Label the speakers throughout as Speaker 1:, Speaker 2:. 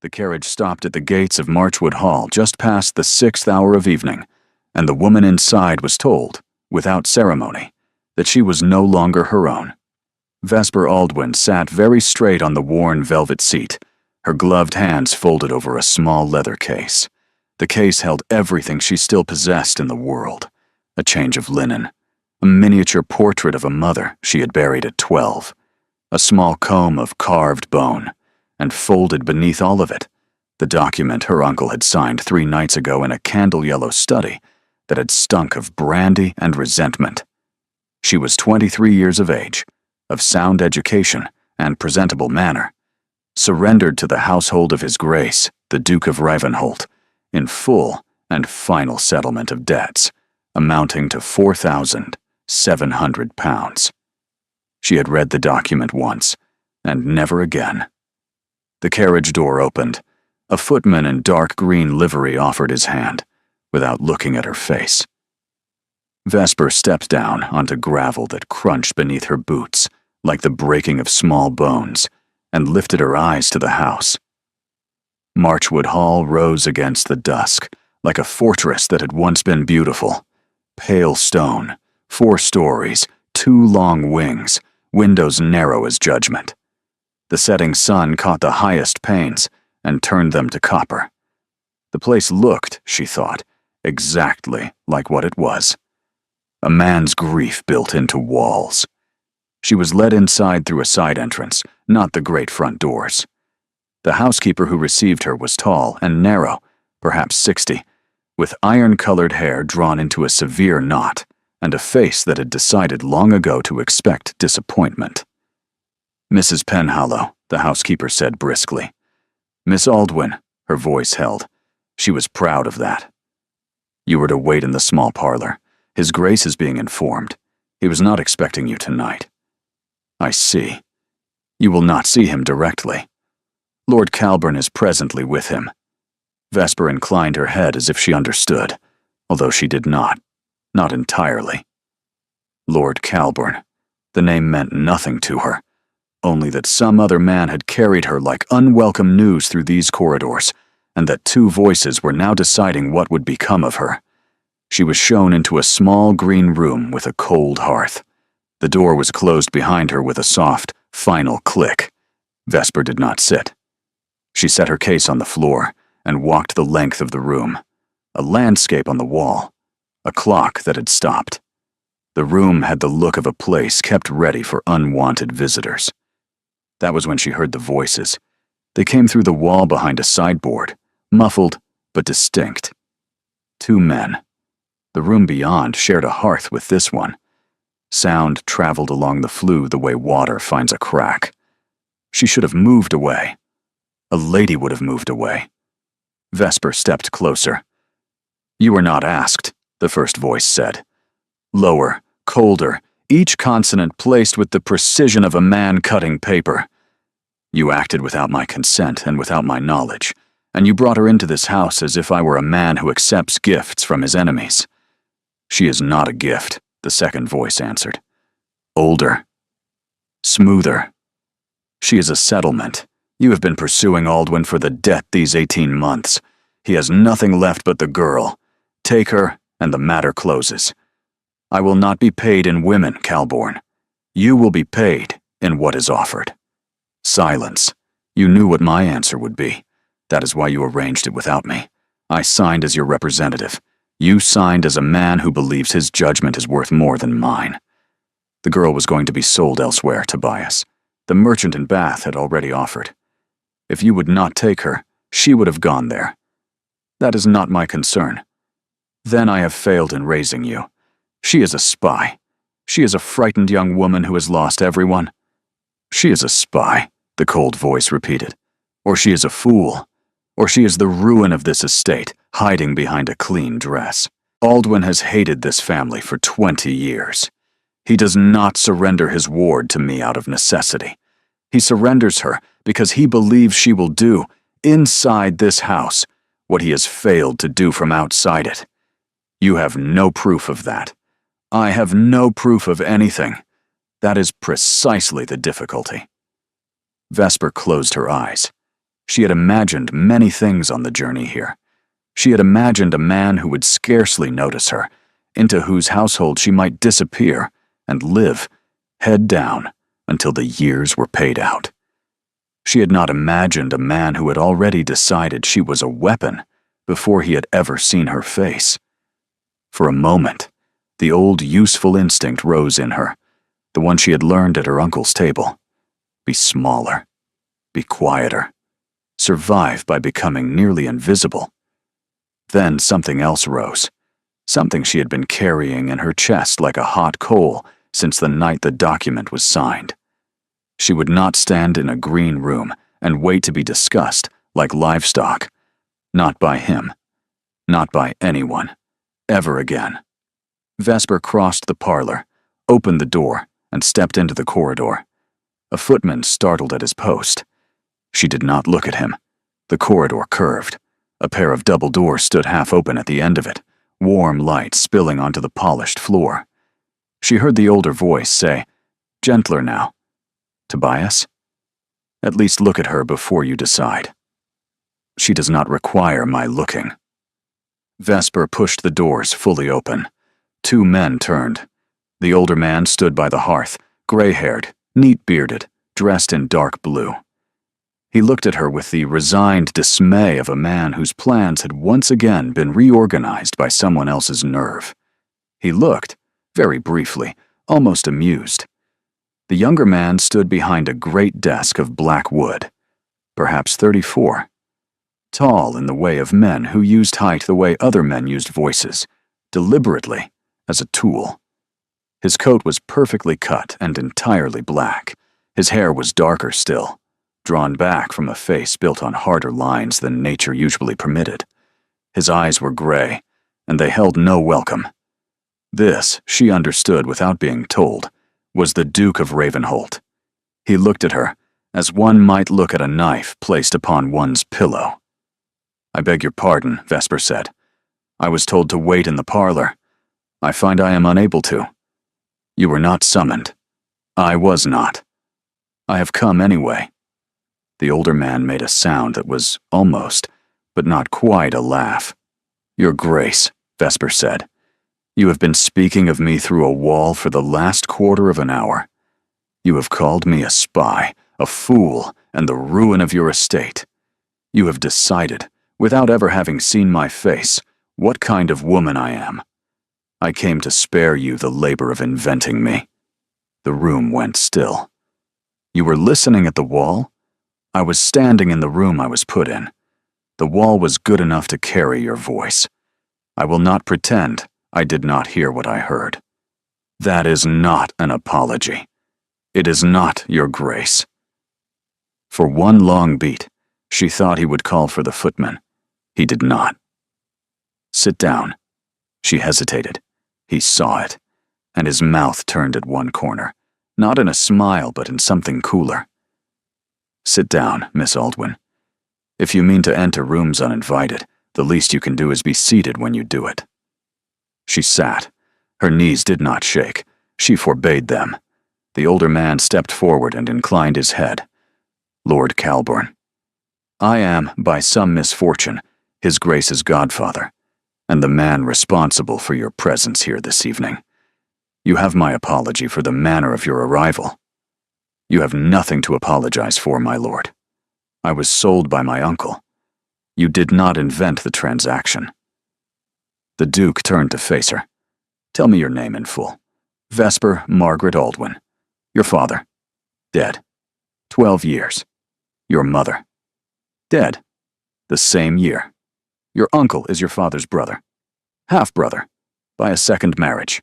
Speaker 1: The carriage stopped at the gates of Marchwood Hall just past the 6th hour of evening, and the woman inside was told, without ceremony, that she was no longer her own. Vesper Aldwin sat very straight on the worn velvet seat, her gloved hands folded over a small leather case. The case held everything she still possessed in the world: a change of linen, a miniature portrait of a mother she had buried at 12, a small comb of carved bone, and folded beneath all of it, the document her uncle had signed 3 nights ago in a candle-yellow study that had stunk of brandy and resentment. She was 23 years of age, of sound education and presentable manner, surrendered to the household of His Grace, the Duke of Rivenholt, in full and final settlement of debts, amounting to £4,700. She had read the document once, and never again. The carriage door opened. A footman in dark green livery offered his hand, without looking at her face. Vesper stepped down onto gravel that crunched beneath her boots, like the breaking of small bones, and lifted her eyes to the house. Marchwood Hall rose against the dusk, like a fortress that had once been beautiful. Pale stone, 4 stories, 2 long wings, windows narrow as judgment. The setting sun caught the highest panes and turned them to copper. The place looked, she thought, exactly like what it was. A man's grief built into walls. She was led inside through a side entrance, not the great front doors. The housekeeper who received her was tall and narrow, perhaps 60, with iron-colored hair drawn into a severe knot, and a face that had decided long ago to expect disappointment. "Mrs. Penhallow," the housekeeper said briskly. "Miss Aldwin," her voice held. She was proud of that. "You were to wait in the small parlor. His Grace is being informed. He was not expecting you tonight." "I see. You will not see him directly. Lord Calburn is presently with him." Vesper inclined her head as if she understood, although she did not entirely. Lord Calburn. The name meant nothing to her, only that some other man had carried her like unwelcome news through these corridors, and that 2 voices were now deciding what would become of her. She was shown into a small green room with a cold hearth. The door was closed behind her with a soft, final click. Vesper did not sit. She set her case on the floor and walked the length of the room. A landscape on the wall. A clock that had stopped. The room had the look of a place kept ready for unwanted visitors. That was when she heard the voices. They came through the wall behind a sideboard, muffled but distinct. 2 men. The room beyond shared a hearth with this one. Sound traveled along the flue the way water finds a crack. She should have moved away. A lady would have moved away. Vesper stepped closer. "You were not asked," the first voice said. Lower, colder, each consonant placed with the precision of a man cutting paper. "You acted without my consent and without my knowledge, and you brought her into this house as if I were a man who accepts gifts from his enemies." "She is not a gift," the second voice answered. "Older. Smoother. She is a settlement. You have been pursuing Aldwin for the debt these 18 months. He has nothing left but the girl. Take her, and the matter closes. I will not be paid in women, Calborn. You will be paid in what is offered." Silence. You knew what my answer would be. That is why you arranged it without me. I signed as your representative. You signed as a man who believes his judgment is worth more than mine. The girl was going to be sold elsewhere, Tobias. The merchant in Bath had already offered. If you would not take her, she would have gone there. That is not my concern. Then I have failed in raising you. She is a spy. She is a frightened young woman who has lost everyone. She is a spy, the cold voice repeated. Or she is a fool. Or she is the ruin of this estate, hiding behind a clean dress. Aldwin has hated this family for 20 years. He does not surrender his ward to me out of necessity. He surrenders her because he believes she will do, inside this house, what he has failed to do from outside it. You have no proof of that. I have no proof of anything. That is precisely the difficulty. Vesper closed her eyes. She had imagined many things on the journey here. She had imagined a man who would scarcely notice her, into whose household she might disappear and live, head down, until the years were paid out. She had not imagined a man who had already decided she was a weapon before he had ever seen her face. For a moment, the old useful instinct rose in her, the one she had learned at her uncle's table. Be smaller. Be quieter. Survive by becoming nearly invisible. Then something else rose, something she had been carrying in her chest like a hot coal since the night the document was signed. She would not stand in a green room and wait to be discussed like livestock. Not by him. Not by anyone. Ever again. Vesper crossed the parlor, opened the door, and stepped into the corridor. A footman startled at his post. She did not look at him. The corridor curved. A pair of double doors stood half open at the end of it, warm light spilling onto the polished floor. She heard the older voice say, "Gentler now. Tobias? At least look at her before you decide." She does not require my looking. Vesper pushed the doors fully open. 2 men turned. The older man stood by the hearth, gray-haired, neat-bearded, dressed in dark blue. He looked at her with the resigned dismay of a man whose plans had once again been reorganized by someone else's nerve. He looked, very briefly, almost amused. The younger man stood behind a great desk of black wood, perhaps 34. Tall in the way of men who used height the way other men used voices, deliberately, as a tool. His coat was perfectly cut and entirely black. His hair was darker still, drawn back from a face built on harder lines than nature usually permitted. His eyes were gray, and they held no welcome. This, she understood without being told, was the Duke of Ravenholt. He looked at her, as one might look at a knife placed upon one's pillow. "I beg your pardon," Vesper said. "I was told to wait in the parlor. I find I am unable to. You were not summoned. I was not. I have come anyway." The older man made a sound that was almost, but not quite a laugh. "Your Grace," Vesper said, "you have been speaking of me through a wall for the last quarter of an hour. You have called me a spy, a fool, and the ruin of your estate. You have decided, without ever having seen my face, what kind of woman I am. I came to spare you the labor of inventing me." The room went still. "You were listening at the wall? I was standing in the room I was put in. The wall was good enough to carry your voice. I will not pretend I did not hear what I heard. That is not an apology. It is not, your Grace." For one long beat, she thought he would call for the footman. He did not. "Sit down." She hesitated. He saw it, and his mouth turned at one corner, not in a smile but in something cooler. "Sit down, Miss Aldwyn. If you mean to enter rooms uninvited, the least you can do is be seated when you do it." She sat. Her knees did not shake. She forbade them. The older man stepped forward and inclined his head. "Lord Calbourne, I am, by some misfortune, His Grace's godfather, and the man responsible for your presence here this evening. You have my apology for the manner of your arrival. You have nothing to apologize for, my lord. I was sold by my uncle. You did not invent the transaction." The Duke turned to face her. "Tell me your name in full." "Vesper Margaret Aldwyn. Your father?" "Dead. 12 years. Your mother?" "Dead. The same year. Your uncle is your father's brother. Half-brother. By a second marriage.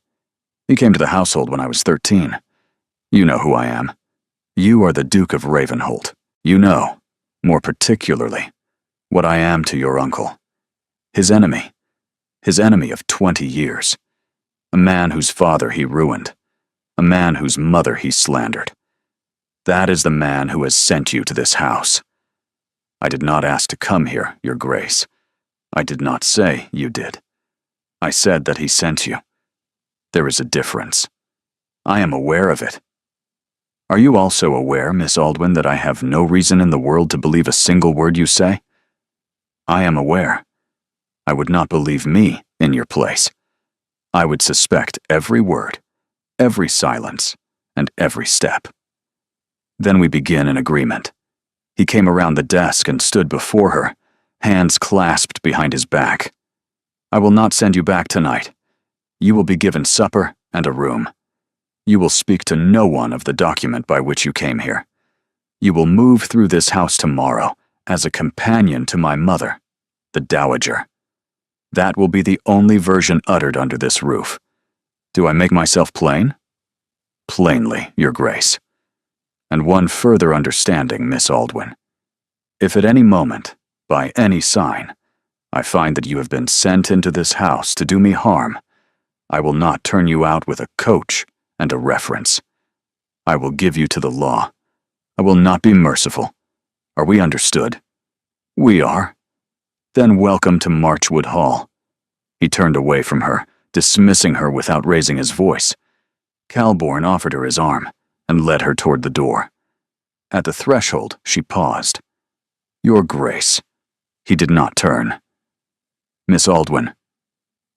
Speaker 1: He came to the household when I was 13. You know who I am. You are the Duke of Ravenholt. You know, more particularly, what I am to your uncle. His enemy. His enemy of 20 years. A man whose father he ruined. A man whose mother he slandered. That is the man who has sent you to this house. I did not ask to come here, your Grace. I did not say you did. I said that he sent you. There is a difference. I am aware of it." Are you also aware, Miss Aldwin, that I have no reason in the world to believe a single word you say? I am aware. I would not believe me in your place. I would suspect every word, every silence, and every step. Then we begin in agreement. He came around the desk and stood before her, hands clasped behind his back. I will not send you back tonight. You will be given supper and a room. You will speak to no one of the document by which you came here. You will move through this house tomorrow as a companion to my mother, the Dowager. That will be the only version uttered under this roof. Do I make myself plain? Plainly, Your Grace. And one further understanding, Miss Aldwin. If at any moment, by any sign, I find that you have been sent into this house to do me harm, I will not turn you out with a coach and a reference. I will give you to the law. I will not be merciful. Are we understood? We are. Then welcome to Marchwood Hall. He turned away from her, dismissing her without raising his voice. Calbourne offered her his arm and led her toward the door. At the threshold, she paused. Your Grace. He did not turn. Miss Aldwin,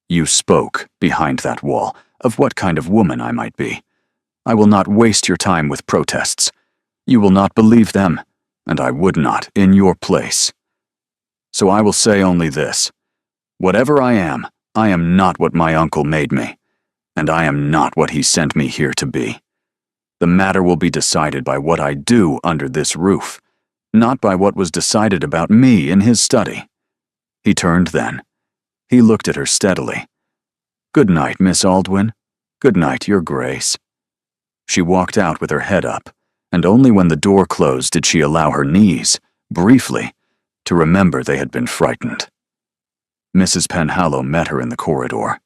Speaker 1: you spoke, behind that wall, of what kind of woman I might be. I will not waste your time with protests. You will not believe them, and I would not in your place. So I will say only this. Whatever I am not what my uncle made me, and I am not what he sent me here to be. The matter will be decided by what I do under this roof, not by what was decided about me in his study. He turned then. He looked at her steadily. Good night, Miss Aldwin. Good night, Your Grace. She walked out with her head up, and only when the door closed did she allow her knees, briefly, to remember they had been frightened. Mrs. Penhallow met her in the corridor.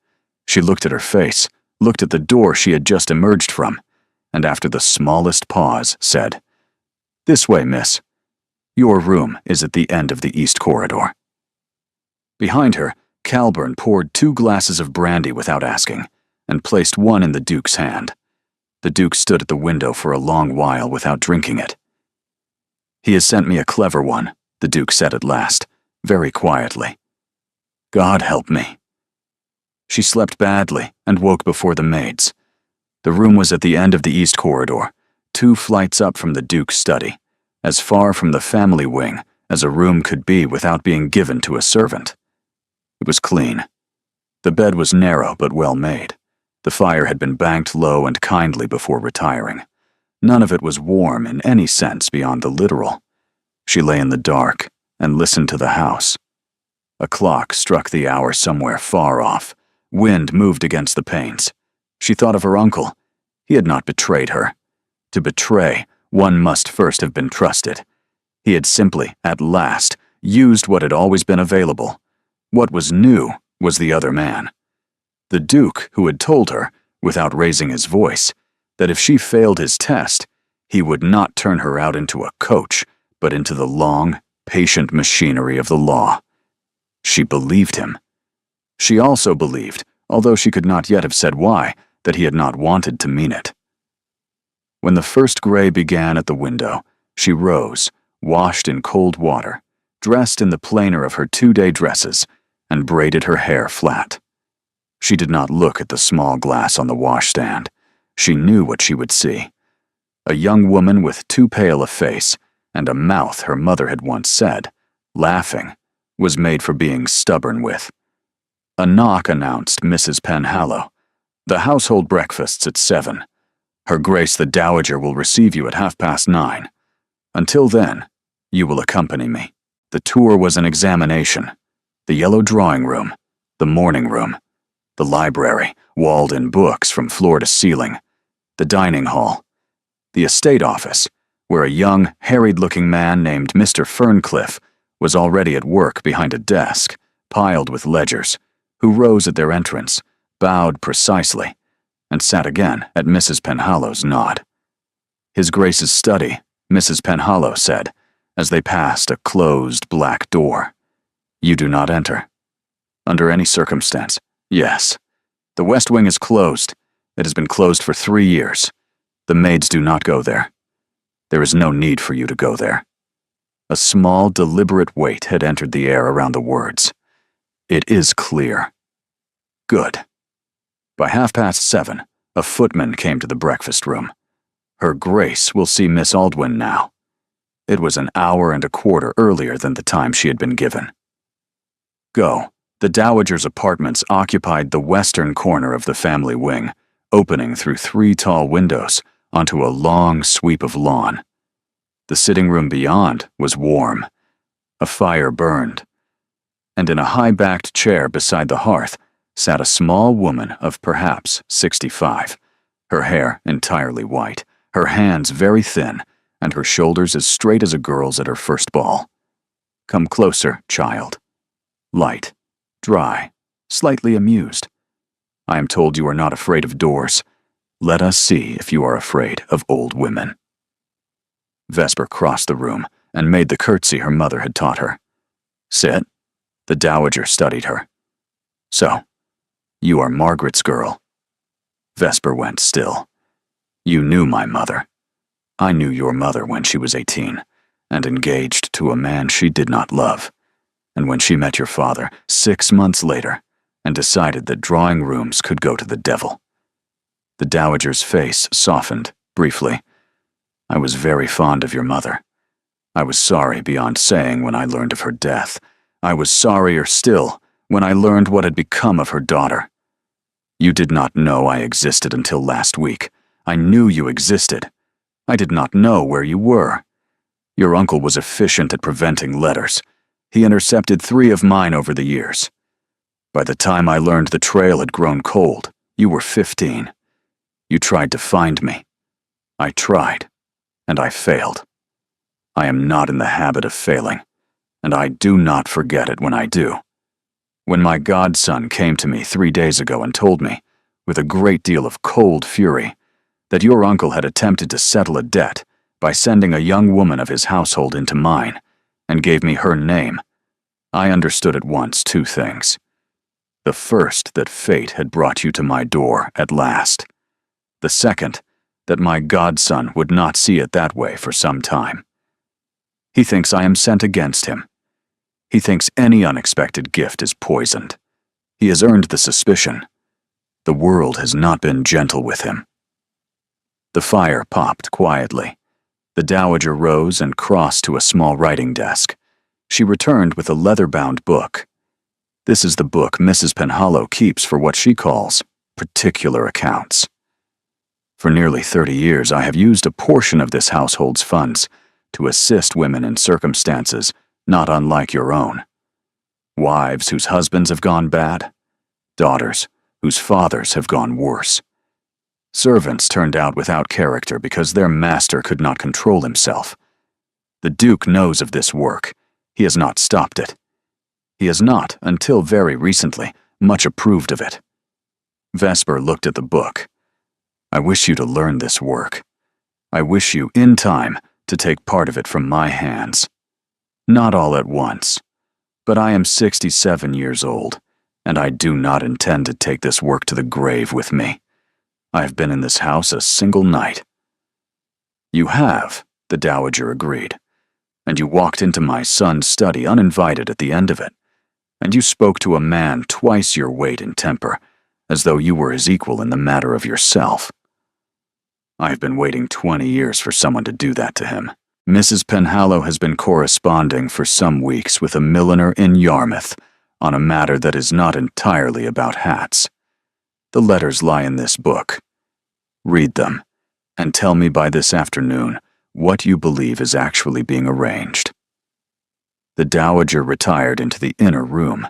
Speaker 1: She looked at her face, looked at the door she had just emerged from, and after the smallest pause, said, This way, miss. Your room is at the end of the east corridor. Behind her, Calbourne poured 2 glasses of brandy without asking, and placed one in the Duke's hand. The Duke stood at the window for a long while without drinking it. He has sent me a clever one, the Duke said at last, very quietly. God help me. She slept badly and woke before the maids. The room was at the end of the east corridor, 2 flights up from the Duke's study, as far from the family wing as a room could be without being given to a servant. It was clean. The bed was narrow but well made. The fire had been banked low and kindly before retiring. None of it was warm in any sense beyond the literal. She lay in the dark and listened to the house. A clock struck the hour somewhere far off. Wind moved against the panes. She thought of her uncle. He had not betrayed her. To betray, one must first have been trusted. He had simply, at last, used what had always been available. What was new was the other man. The Duke, who had told her, without raising his voice, that if she failed his test, he would not turn her out into a coach, but into the long, patient machinery of the law. She believed him. She also believed, although she could not yet have said why, that he had not wanted to mean it. When the first gray began at the window, she rose, washed in cold water, dressed in the plainer of her 2-day dresses, and braided her hair flat. She did not look at the small glass on the washstand. She knew what she would see. A young woman with too pale a face, and a mouth her mother had once said, laughing, was made for being stubborn with. A knock announced Mrs. Penhallow. The household breakfast's at 7. Her Grace the Dowager will receive you at 9:30. Until then, you will accompany me. The tour was an examination. The yellow drawing room, the morning room, the library, walled in books from floor to ceiling, the dining hall, the estate office, where a young, harried-looking man named Mr. Ferncliff was already at work behind a desk, piled with ledgers, who rose at their entrance, bowed precisely, and sat again at Mrs. Penhallow's nod. His Grace's study, Mrs. Penhallow said, as they passed a closed black door. You do not enter. Under any circumstance, yes. The West Wing is closed. It has been closed for 3 years. The maids do not go there. There is no need for you to go there." A small, deliberate weight had entered the air around the words. "It is clear." Good. By 7:30, a footman came to the breakfast room. Her Grace will see Miss Aldwyn now. It was an hour and a quarter earlier than the time she had been given. Go. The Dowager's apartments occupied the western corner of the family wing, opening through 3 tall windows onto a long sweep of lawn. The sitting room beyond was warm. A fire burned, and in a high-backed chair beside the hearth sat a small woman of perhaps 65, her hair entirely white, her hands very thin, and her shoulders as straight as a girl's at her first ball. "Come closer, child." Light, dry, slightly amused. "I am told you are not afraid of doors. Let us see if you are afraid of old women." Vesper crossed the room and made the curtsy her mother had taught her. "Sit." The Dowager studied her. "So, you are Margaret's girl." Vesper went still. "You knew my mother. I knew your mother when she was 18, and engaged to a man she did not love, and when she met your father 6 months later and decided that drawing rooms could go to the devil." The Dowager's face softened briefly. "I was very fond of your mother. I was sorry beyond saying when I learned of her death. I was sorrier still when I learned what had become of her daughter. You did not know I existed until last week. I knew you existed. I did not know where you were. Your uncle was efficient at preventing letters. He intercepted 3 of mine over the years. By the time I learned the trail had grown cold, you were 15. You tried to find me. I tried, and I failed. I am not in the habit of failing, and I do not forget it when I do. When my godson came to me 3 days ago and told me, with a great deal of cold fury, that your uncle had attempted to settle a debt by sending a young woman of his household into mine, and gave me her name, I understood at once 2 things. The first, that fate had brought you to my door at last. The second, that my godson would not see it that way for some time. He thinks I am sent against him. He thinks any unexpected gift is poisoned. He has earned the suspicion. The world has not been gentle with him." The fire popped quietly. The Dowager rose and crossed to a small writing desk. She returned with a leather-bound book. This is the book Mrs. Penhallow keeps for what she calls particular accounts. For nearly 30 years, I have used a portion of this household's funds to assist women in circumstances not unlike your own. Wives whose husbands have gone bad, daughters whose fathers have gone worse. Servants turned out without character because their master could not control himself. The Duke knows of this work. He has not stopped it. He has not, until very recently, much approved of it. Vesper looked at the book. "I wish you to learn this work. I wish you, in time, to take part of it from my hands. Not all at once, but I am 67 years old, and I do not intend to take this work to the grave with me. I have been in this house a single night." "You have," the Dowager agreed, "and you walked into my son's study uninvited at the end of it, and you spoke to a man twice your weight in temper, as though you were his equal in the matter of yourself. I have been waiting 20 years for someone to do that to him. Mrs. Penhallow has been corresponding for some weeks with a milliner in Yarmouth on a matter that is not entirely about hats. The letters lie in this book. Read them, and tell me by this afternoon what you believe is actually being arranged." The Dowager retired into the inner room,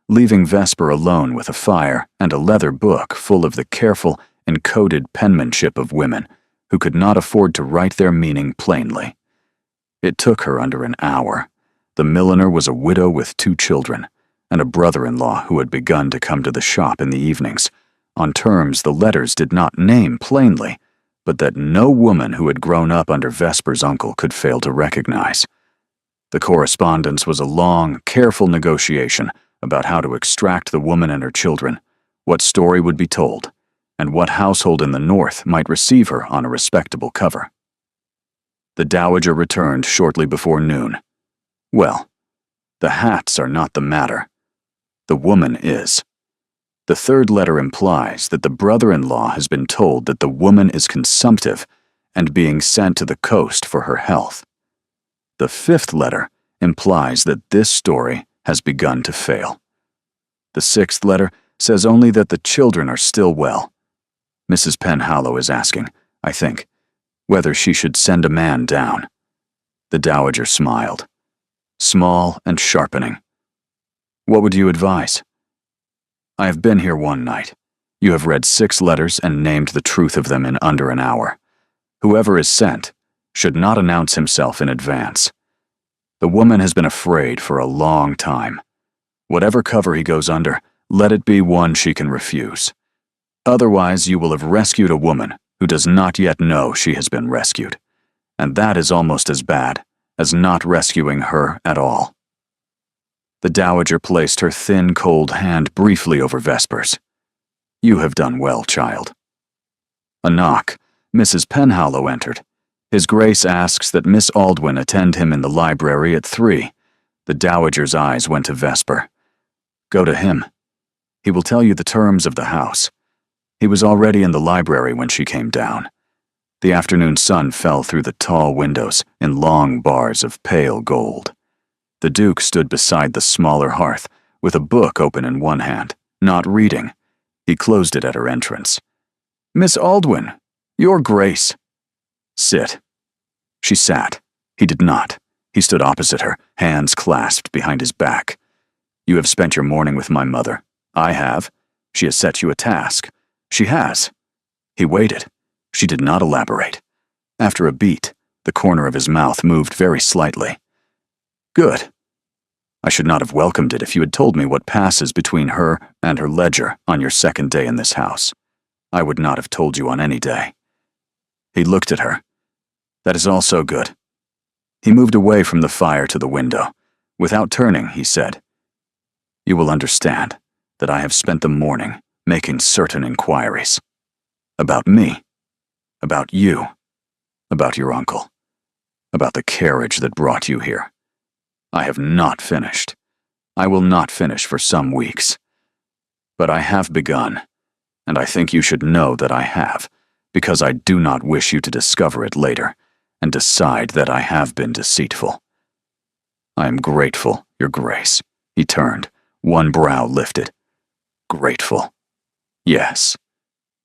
Speaker 1: leaving Vesper alone with a fire and a leather book full of the careful, encoded penmanship of women who could not afford to write their meaning plainly. It took her under an hour. The milliner was a widow with 2 children, and a brother-in-law who had begun to come to the shop in the evenings, on terms the letters did not name plainly, but that no woman who had grown up under Vesper's uncle could fail to recognize. The correspondence was a long, careful negotiation about how to extract the woman and her children, what story would be told, and what household in the north might receive her on a respectable cover. The dowager returned shortly before noon. Well, the hats are not the matter. The woman is. The third letter implies that the brother-in-law has been told that the woman is consumptive and being sent to the coast for her health. The fifth letter implies that this story has begun to fail. The sixth letter says only that the children are still well. Mrs. Penhallow is asking, I think, whether she should send a man down. The dowager smiled, small and sharpening. What would you advise? I have been here one night. You have read 6 letters and named the truth of them in under an hour. Whoever is sent should not announce himself in advance. The woman has been afraid for a long time. Whatever cover he goes under, let it be one she can refuse. Otherwise, you will have rescued a woman who does not yet know she has been rescued, and that is almost as bad as not rescuing her at all. The dowager placed her thin, cold hand briefly over Vesper's. You have done well, child. A knock. Mrs. Penhallow entered. His Grace asks that Miss Aldwyn attend him in the library at 3. The dowager's eyes went to Vesper. Go to him. He will tell you the terms of the house. He was already in the library when she came down. The afternoon sun fell through the tall windows in long bars of pale gold. The Duke stood beside the smaller hearth, with a book open in one hand, not reading. He closed it at her entrance. Miss Aldwyn, your Grace. Sit. She sat. He did not. He stood opposite her, hands clasped behind his back. You have spent your morning with my mother. I have. She has set you a task. She has. He waited. She did not elaborate. After a beat, the corner of his mouth moved very slightly. Good. I should not have welcomed it if you had told me what passes between her and her ledger on your second day in this house. I would not have told you on any day. He looked at her. That is also good. He moved away from the fire to the window. Without turning, he said, You will understand that I have spent the morning making certain inquiries. About me. About you. About your uncle. About the carriage that brought you here. I have not finished. I will not finish for some weeks. But I have begun, and I think you should know that I have, because I do not wish you to discover it later and decide that I have been deceitful. I am grateful, Your Grace. He turned, one brow lifted. Grateful. Yes.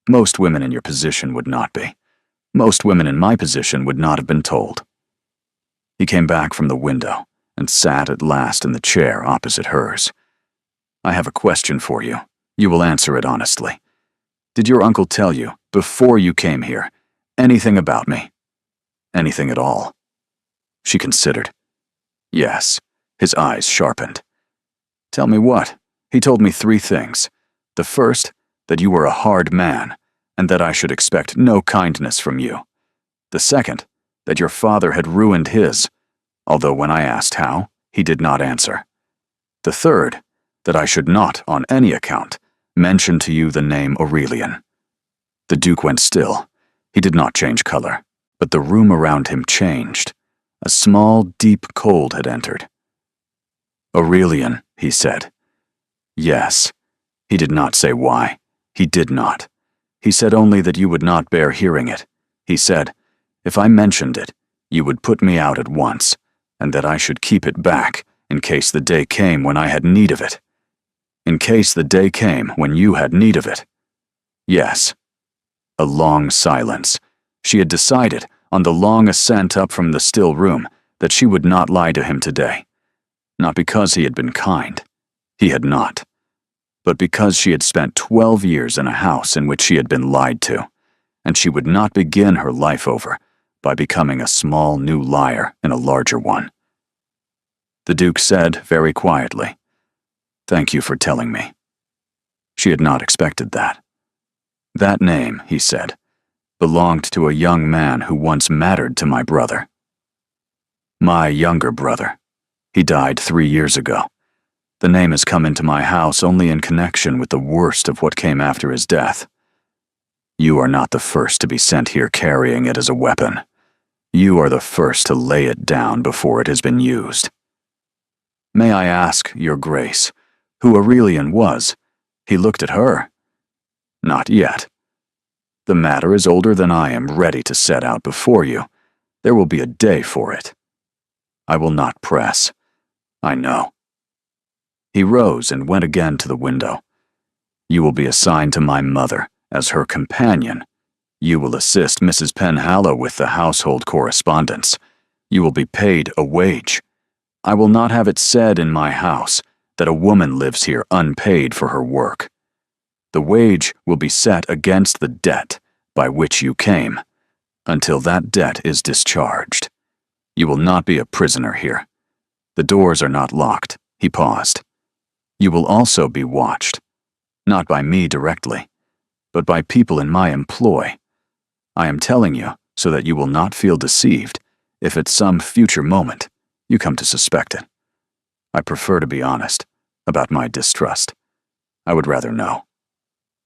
Speaker 1: Most women in your position would not be. Most women in my position would not have been told. He came back from the window and sat at last in the chair opposite hers. I have a question for you. You will answer it honestly. Did your uncle tell you, before you came here, anything about me? Anything at all? She considered. Yes. His eyes sharpened. Tell me what? He told me 3 things. The first, that you were a hard man, and that I should expect no kindness from you. The second, that your father had ruined his, although when I asked how, he did not answer. The third, that I should not, on any account, mention to you the name Aurelian. The Duke went still. He did not change color, but the room around him changed. A small, deep cold had entered. Aurelian, he said. Yes. He did not say why. He did not. He said only that you would not bear hearing it. He said, if I mentioned it, you would put me out at once, and that I should keep it back in case the day came when I had need of it. In case the day came when you had need of it. Yes. A long silence. She had decided, on the long ascent up from the still room, that she would not lie to him today. Not because he had been kind. He had not. But because she had spent 12 years in a house in which she had been lied to, and she would not begin her life over by becoming a small new liar in a larger one. The Duke said very quietly, Thank you for telling me. She had not expected that. That name, he said, belonged to a young man who once mattered to my brother. My younger brother. He died 3 years ago. The name has come into my house only in connection with the worst of what came after his death. You are not the first to be sent here carrying it as a weapon. You are the first to lay it down before it has been used. May I ask, Your Grace, who Aurelian was? He looked at her. Not yet. The matter is older than I am ready to set out before you. There will be a day for it. I will not press. I know. He rose and went again to the window. You will be assigned to my mother as her companion. You will assist Mrs. Penhallow with the household correspondence. You will be paid a wage. I will not have it said in my house that a woman lives here unpaid for her work. The wage will be set against the debt by which you came, until that debt is discharged. You will not be a prisoner here. The doors are not locked. He paused. You will also be watched, not by me directly, but by people in my employ. I am telling you so that you will not feel deceived if at some future moment you come to suspect it. I prefer to be honest about my distrust. I would rather know.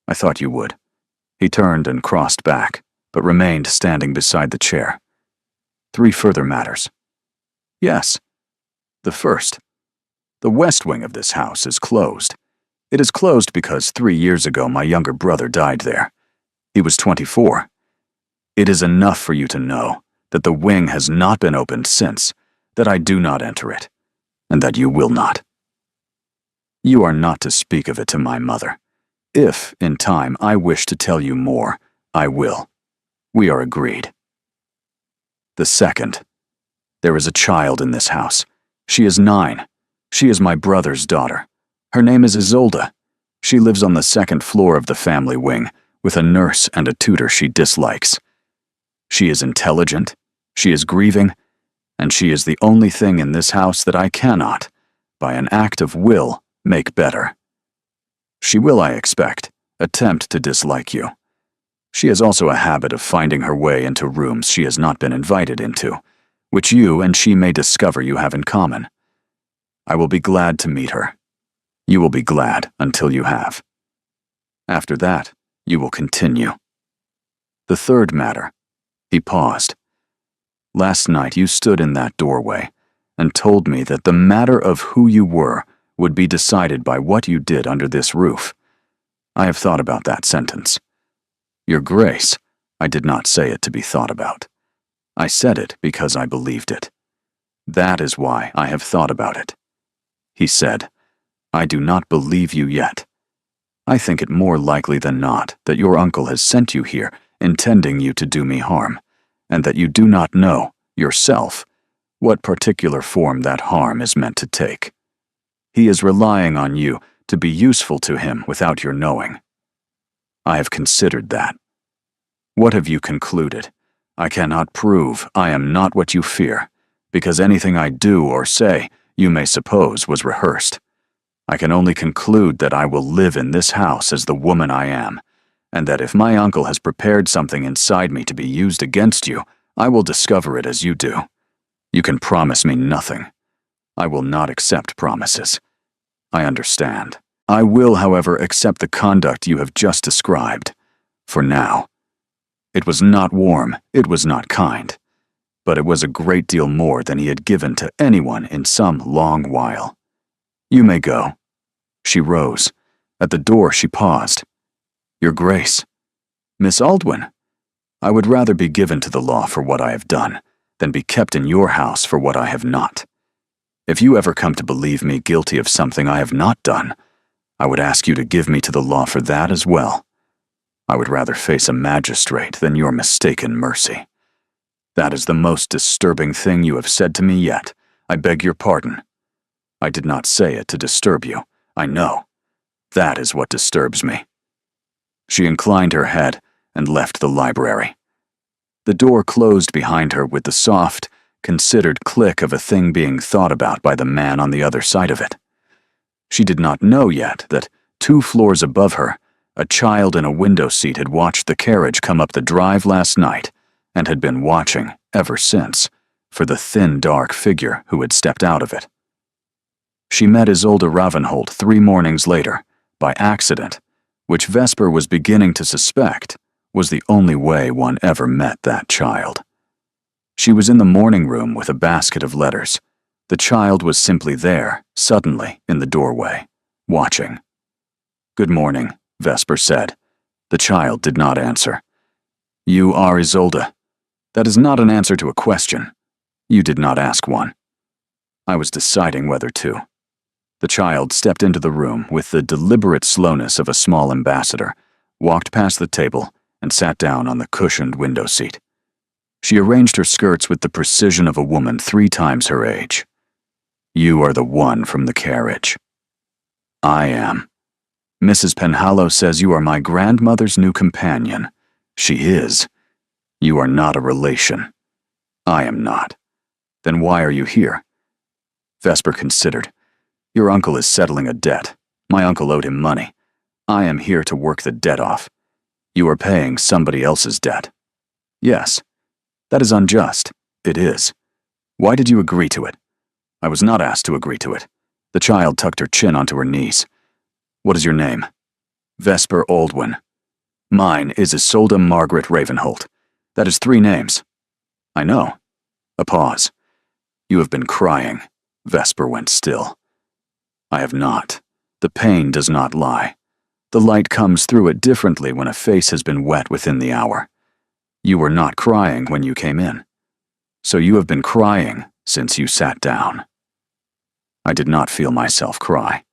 Speaker 1: I thought you would. He turned and crossed back, but remained standing beside the chair. 3 further matters. Yes. The first. The west wing of this house is closed. It is closed because 3 years ago my younger brother died there. He was 24. It is enough for you to know that the wing has not been opened since, that I do not enter it, and that you will not. You are not to speak of it to my mother. If, in time, I wish to tell you more, I will. We are agreed. The second. There is a child in this house. She is 9. She is my brother's daughter. Her name is Isolde. She lives on the 2nd floor of the family wing, with a nurse and a tutor she dislikes. She is intelligent, she is grieving, and she is the only thing in this house that I cannot, by an act of will, make better. She will, I expect, attempt to dislike you. She has also a habit of finding her way into rooms she has not been invited into, which you and she may discover you have in common. I will be glad to meet her. You will be glad until you have. After that, you will continue. The third matter. He paused. Last night you stood in that doorway and told me that the matter of who you were would be decided by what you did under this roof. I have thought about that sentence. Your Grace, I did not say it to be thought about. I said it because I believed it. That is why I have thought about it. He said, I do not believe you yet. I think it more likely than not that your uncle has sent you here intending you to do me harm, and that you do not know, yourself, what particular form that harm is meant to take. He is relying on you to be useful to him without your knowing. I have considered that. What have you concluded? I cannot prove I am not what you fear, because anything I do or say you may suppose was rehearsed. I can only conclude that I will live in this house as the woman I am, and that if my uncle has prepared something inside me to be used against you, I will discover it as you do. You can promise me nothing. I will not accept promises. I understand. I will, however, accept the conduct you have just described. For now. It was not warm, it was not kind, but it was a great deal more than he had given to anyone in some long while. You may go. She rose. At the door she paused. Your Grace. Miss Aldwin, I would rather be given to the law for what I have done than be kept in your house for what I have not. If you ever come to believe me guilty of something I have not done, I would ask you to give me to the law for that as well. I would rather face a magistrate than your mistaken mercy. That is the most disturbing thing you have said to me yet. I beg your pardon. I did not say it to disturb you. I know. That is what disturbs me. She inclined her head and left the library. The door closed behind her with the soft, considered click of a thing being thought about by the man on the other side of it. She did not know yet that 2 floors above her, a child in a window seat had watched the carriage come up the drive last night and had been watching, ever since, for the thin, dark figure who had stepped out of it. She met Isolde Ravenholt 3 mornings later, by accident, which Vesper was beginning to suspect, was the only way one ever met that child. She was in the morning room with a basket of letters. The child was simply there, suddenly, in the doorway, watching. "Good morning," Vesper said. The child did not answer. "You are Isolde. That is not an answer to a question. You did not ask one." I was deciding whether to. The child stepped into the room with the deliberate slowness of a small ambassador, walked past the table, and sat down on the cushioned window seat. She arranged her skirts with the precision of a woman 3 times her age. "You are the one from the carriage." "I am. Mrs. Penhallow says you are my grandmother's new companion. She is. You are not a relation." "I am not." "Then why are you here?" Vesper considered. "Your uncle is settling a debt. My uncle owed him money. I am here to work the debt off. You are paying somebody else's debt." "Yes." "That is unjust." "It is." "Why did you agree to it?" "I was not asked to agree to it." The child tucked her chin onto her knees. "What is your name?" "Vesper Aldwin." "Mine is Isolde Margaret Ravenholt. That is 3 names." "I know." A pause. "You have been crying." Vesper went still. "I have not. The pain does not lie. The light comes through it differently when a face has been wet within the hour. You were not crying when you came in. So you have been crying since you sat down." I did not feel myself cry.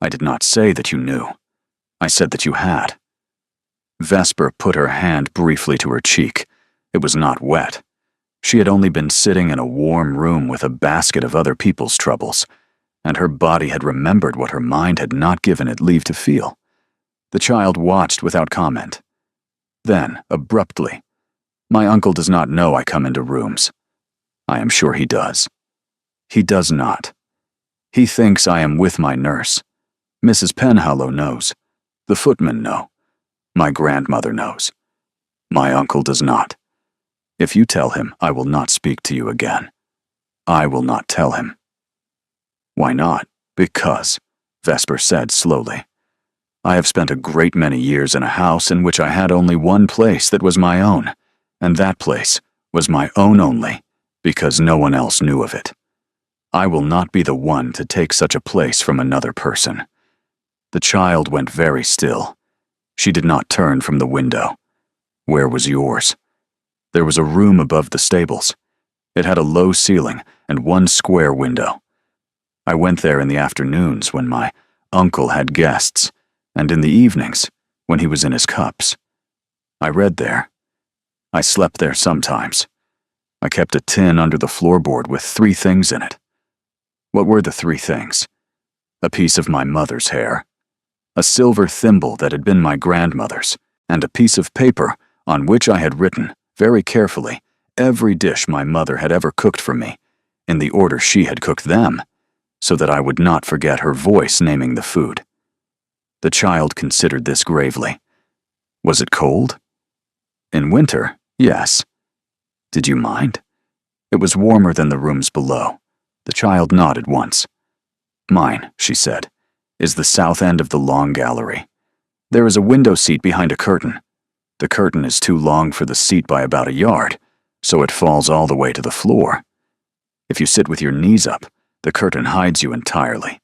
Speaker 1: I did not say that you knew. I said that you had. Vesper put her hand briefly to her cheek. It was not wet. She had only been sitting in a warm room with a basket of other people's troubles, and her body had remembered what her mind had not given it leave to feel. The child watched without comment. Then, abruptly, "My uncle does not know I come into rooms." "I am sure he does." "He does not. He thinks I am with my nurse. Mrs. Penhallow knows. The footmen know. My grandmother knows. My uncle does not. If you tell him, I will not speak to you again. I will not tell him." "Why not?" "Because," Vesper said slowly, "I have spent a great many years in a house in which I had only one place that was my own, and that place was my own only, because no one else knew of it. I will not be the one to take such a place from another person." The child went very still. She did not turn from the window. "Where was yours?" "There was a room above the stables. It had a low ceiling and 1 square window. I went there in the afternoons when my uncle had guests, and in the evenings when he was in his cups. I read there. I slept there sometimes. I kept a tin under the floorboard with 3 things in it." "What were the 3 things?" "A piece of my mother's hair, a silver thimble that had been my grandmother's, and a piece of paper on which I had written, very carefully, every dish my mother had ever cooked for me, in the order she had cooked them, so that I would not forget her voice naming the food." The child considered this gravely. "Was it cold?" "In winter, yes." "Did you mind?" "It was warmer than the rooms below." The child nodded once. "Mine," she said, "is the south end of the long gallery. There is a window seat behind a curtain. The curtain is too long for the seat by about a yard, so it falls all the way to the floor. If you sit with your knees up, the curtain hides you entirely.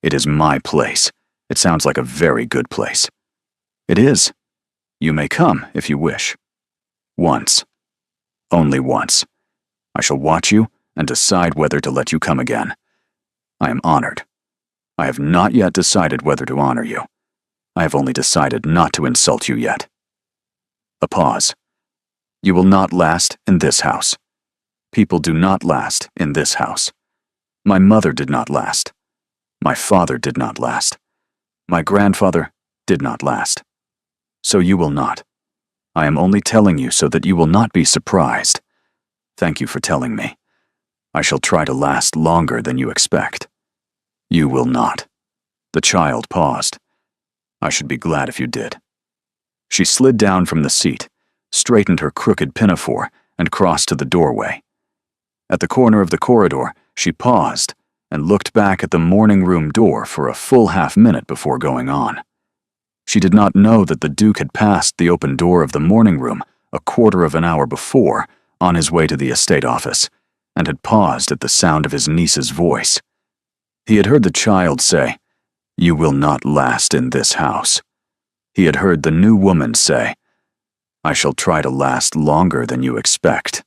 Speaker 1: It is my place. It sounds like a very good place." "It is. You may come if you wish." "Once. Only once. I shall watch you and decide whether to let you come again. I am honored. I have not yet decided whether to honor you. I have only decided not to insult you yet." A pause. "You will not last in this house. People do not last in this house. My mother did not last. My father did not last. My grandfather did not last. So you will not. I am only telling you so that you will not be surprised. Thank you for telling me. I shall try to last longer than you expect. You will not." The child paused. "I should be glad if you did." She slid down from the seat, straightened her crooked pinafore, and crossed to the doorway. At the corner of the corridor, she paused and looked back at the morning room door for a full half-minute before going on. She did not know that the Duke had passed the open door of the morning room a quarter of an hour before on his way to the estate office, and had paused at the sound of his niece's voice. He had heard the child say, "You will not last in this house." He had heard the new woman say, "I shall try to last longer than you expect."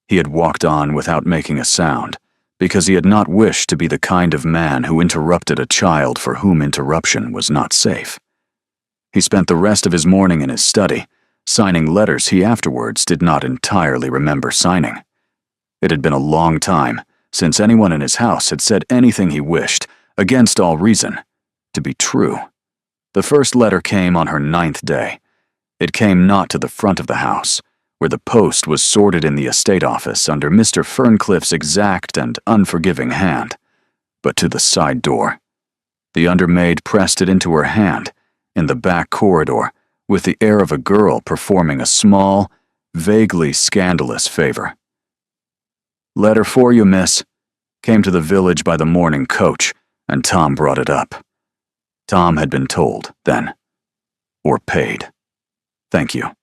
Speaker 1: He had walked on without making a sound, because he had not wished to be the kind of man who interrupted a child for whom interruption was not safe. He spent the rest of his morning in his study, signing letters he afterwards did not entirely remember signing. It had been a long time since anyone in his house had said anything he wished, against all reason, to be true. The first letter came on her 9th day. It came not to the front of the house, where the post was sorted in the estate office under Mr. Ferncliffe's exact and unforgiving hand, but to the side door. The undermaid pressed it into her hand, in the back corridor, with the air of a girl performing a small, vaguely scandalous favor. "Letter for you, miss," came to the village by the morning coach, and Tom brought it up. Tom had been told, then. Or paid. "Thank you."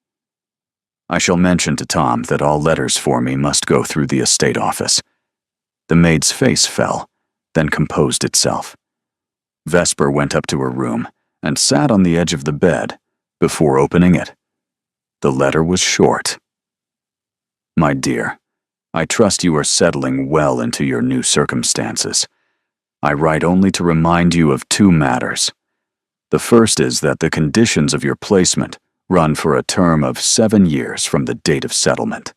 Speaker 1: I shall mention to Tom that all letters for me must go through the estate office. The maid's face fell, then composed itself. Vesper went up to her room and sat on the edge of the bed before opening it. The letter was short. "My dear, I trust you are settling well into your new circumstances. I write only to remind you of 2 matters. The first is that the conditions of your placement run for a term of 7 years from the date of settlement,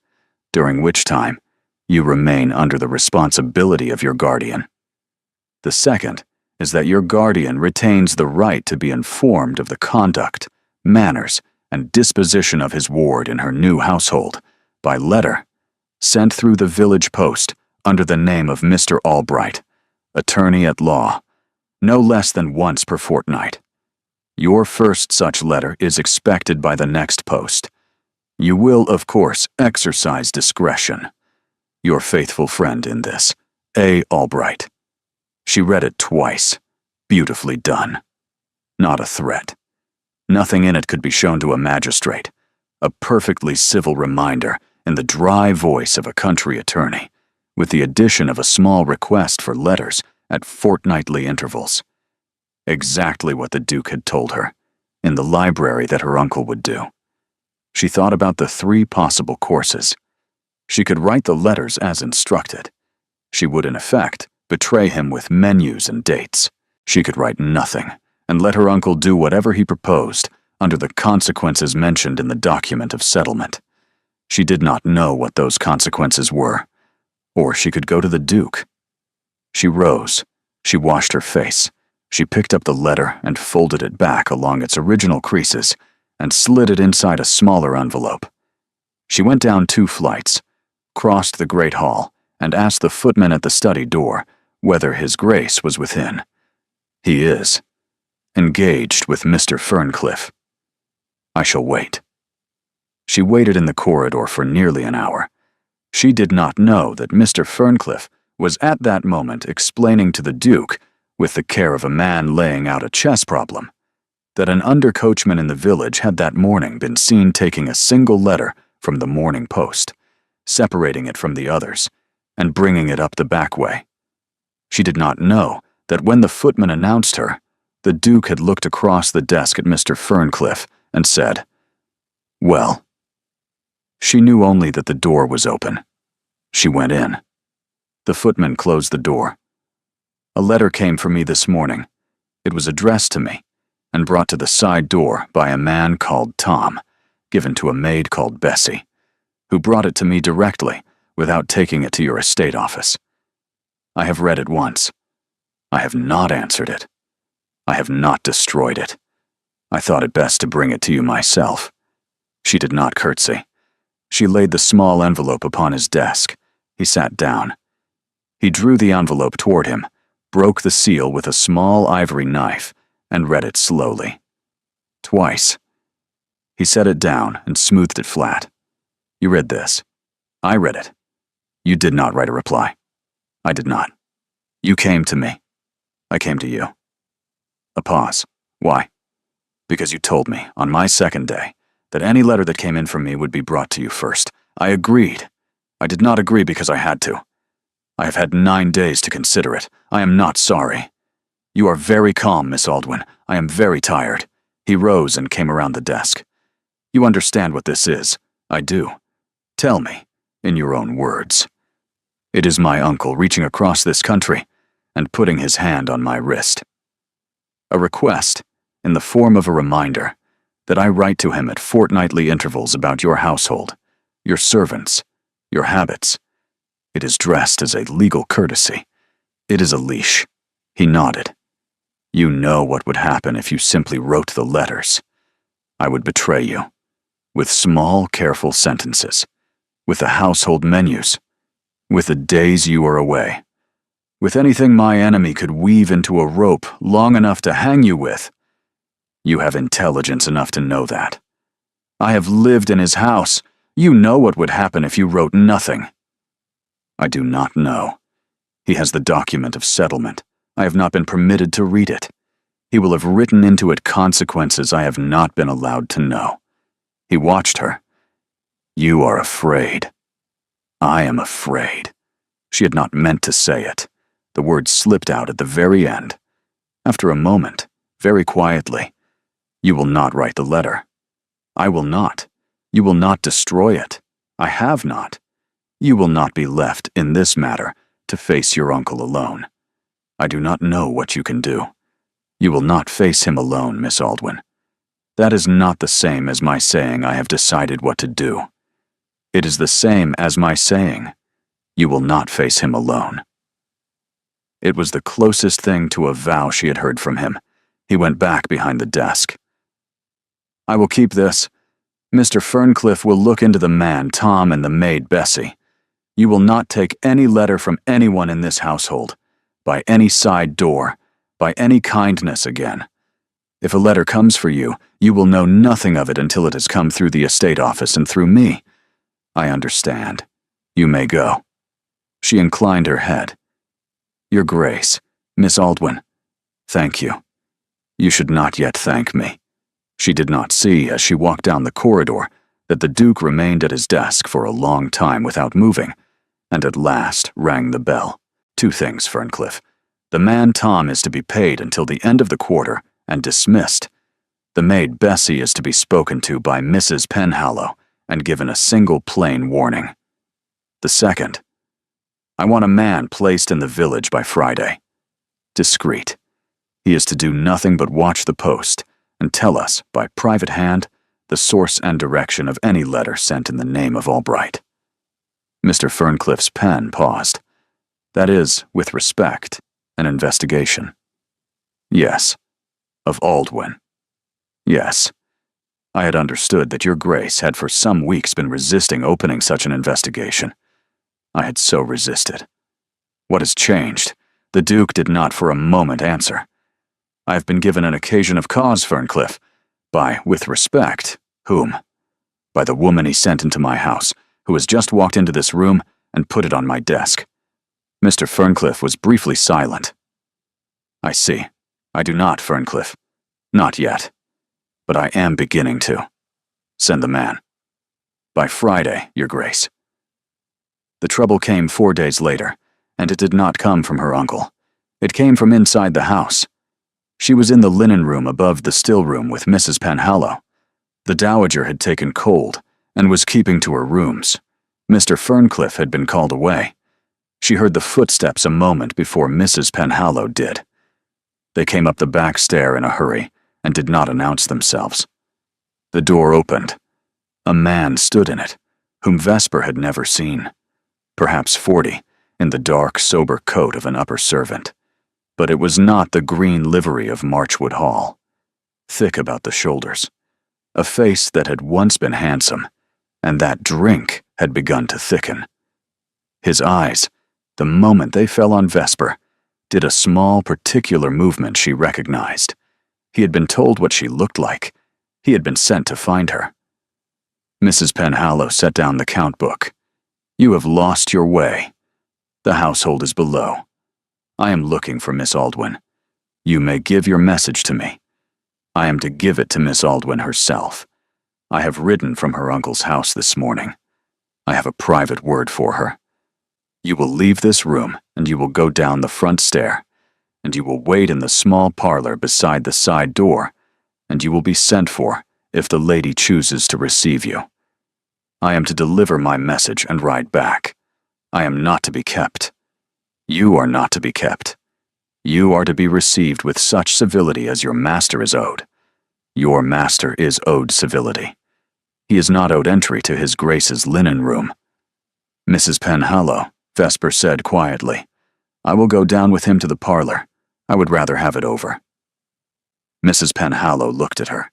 Speaker 1: during which time you remain under the responsibility of your guardian. The second is that your guardian retains the right to be informed of the conduct, manners, and disposition of his ward in her new household by letter sent through the village post under the name of Mr. Albright, attorney at law, no less than once per fortnight. Your first such letter is expected by the next post. You will, of course, exercise discretion. Your faithful friend in this, A. Albright." She read it twice. Beautifully done. Not a threat. Nothing in it could be shown to a magistrate. A perfectly civil reminder in the dry voice of a country attorney, with the addition of a small request for letters at fortnightly intervals. Exactly what the Duke had told her, in the library that her uncle would do. She thought about the 3 possible courses. She could write the letters as instructed. She would, in effect, betray him with menus and dates. She could write nothing, and let her uncle do whatever he proposed, under the consequences mentioned in the document of settlement. She did not know what those consequences were. Or she could go to the Duke. She rose. She washed her face. She picked up the letter and folded it back along its original creases and slid it inside a smaller envelope. She went down 2 flights, crossed the great hall, and asked the footman at the study door whether His Grace was within. "He is. Engaged with Mr. Ferncliffe. I shall wait." She waited in the corridor for nearly an hour. She did not know that Mr. Ferncliffe was at that moment explaining to the Duke, with the care of a man laying out a chess problem, that an under-coachman in the village had that morning been seen taking a single letter from the Morning Post, separating it from the others, and bringing it up the back way. She did not know that when the footman announced her, the Duke had looked across the desk at Mr. Ferncliffe and said, "Well." She knew only that the door was open. She went in. The footman closed the door. "A letter came for me this morning. It was addressed to me, and brought to the side door by a man called Tom, given to a maid called Bessie, who brought it to me directly, without taking it to your estate office. I have read it once. I have not answered it. I have not destroyed it. I thought it best to bring it to you myself." She did not curtsy. She laid the small envelope upon his desk. He sat down. He drew the envelope toward him, broke the seal with a small ivory knife, and read it slowly. Twice. He set it down and smoothed it flat. "You read this." "I read it." "You did not write a reply." "I did not." "You came to me." "I came to you." A pause. "Why?" Because you told me, on my second day, that any letter that came in from me would be brought to you first. I agreed. I did not agree because I had to. I have had 9 days to consider it. I am not sorry. You are very calm, Miss Aldwin. I am very tired. He rose and came around the desk. You understand what this is. I do. Tell me, in your own words. It is my uncle reaching across this country and putting his hand on my wrist. A request, in the form of a reminder, that I write to him at fortnightly intervals about your household, your servants, your habits. It is dressed as a legal courtesy. It is a leash. He nodded. You know what would happen if you simply wrote the letters. I would betray you, with small, careful sentences, with the household menus, with the days you are away, with anything my enemy could weave into a rope long enough to hang you with. You have intelligence enough to know that. I have lived in his house. You know what would happen if you wrote nothing. I do not know. He has the document of settlement. I have not been permitted to read it. He will have written into it consequences I have not been allowed to know. He watched her. You are afraid. I am afraid. She had not meant to say it. The words slipped out at the very end. After a moment, very quietly, you will not write the letter. I will not. You will not destroy it. I have not. You will not be left, in this matter, to face your uncle alone. I do not know what you can do. You will not face him alone, Miss Aldwin. That is not the same as my saying I have decided what to do. It is the same as my saying, you will not face him alone. It was the closest thing to a vow she had heard from him. He went back behind the desk. I will keep this. Mr. Ferncliff will look into the man, Tom, and the maid, Bessie. You will not take any letter from anyone in this household, by any side door, by any kindness again. If a letter comes for you, you will know nothing of it until it has come through the estate office and through me. I understand. You may go. She inclined her head. Your Grace, Miss Aldwin, thank you. You should not yet thank me. She did not see, as she walked down the corridor, that the Duke remained at his desk for a long time without moving, and at last rang the bell. 2 things, Ferncliff. The man Tom is to be paid until the end of the quarter and dismissed. The maid Bessie is to be spoken to by Mrs. Penhallow and given a single plain warning. The second, I want a man placed in the village by Friday. Discreet. He is to do nothing but watch the post and tell us, by private hand, the source and direction of any letter sent in the name of Albright. Mr. Ferncliff's pen paused. That is, with respect, an investigation. Yes. Of Aldwin. Yes. I had understood that your Grace had for some weeks been resisting opening such an investigation. I had so resisted. What has changed? The Duke did not for a moment answer. I have been given an occasion of cause, Ferncliff. By, with respect, whom? By the woman he sent into my house, who has just walked into this room and put it on my desk. Mr. Ferncliff was briefly silent. I see. I do not, Ferncliff. Not yet. But I am beginning to. Send the man. By Friday, your Grace. The trouble came 4 days later, and it did not come from her uncle. It came from inside the house. She was in the linen room above the still room with Mrs. Penhallow. The dowager had taken cold and was keeping to her rooms. Mr. Ferncliff had been called away. She heard the footsteps a moment before Mrs. Penhallow did. They came up the back stair in a hurry and did not announce themselves. The door opened. A man stood in it, whom Vesper had never seen. Perhaps 40, in the dark, sober coat of an upper servant. But it was not the green livery of Marchwood Hall. Thick about the shoulders. A face that had once been handsome, and that drink had begun to thicken. His eyes, the moment they fell on Vesper, did a small, particular movement she recognized. He had been told what she looked like. He had been sent to find her. Mrs. Penhallow set down the count book. You have lost your way. The household is below. I am looking for Miss Aldwin. You may give your message to me. I am to give it to Miss Aldwyn herself. I have ridden from her uncle's house this morning. I have a private word for her. You will leave this room, and you will go down the front stair, and you will wait in the small parlor beside the side door, and you will be sent for if the lady chooses to receive you. I am to deliver my message and ride back. I am not to be kept. You are not to be kept. You are to be received with such civility as your master is owed. Your master is owed civility. He is not owed entry to his Grace's linen room. Mrs. Penhallow, Vesper said quietly, I will go down with him to the parlor. I would rather have it over. Mrs. Penhallow looked at her.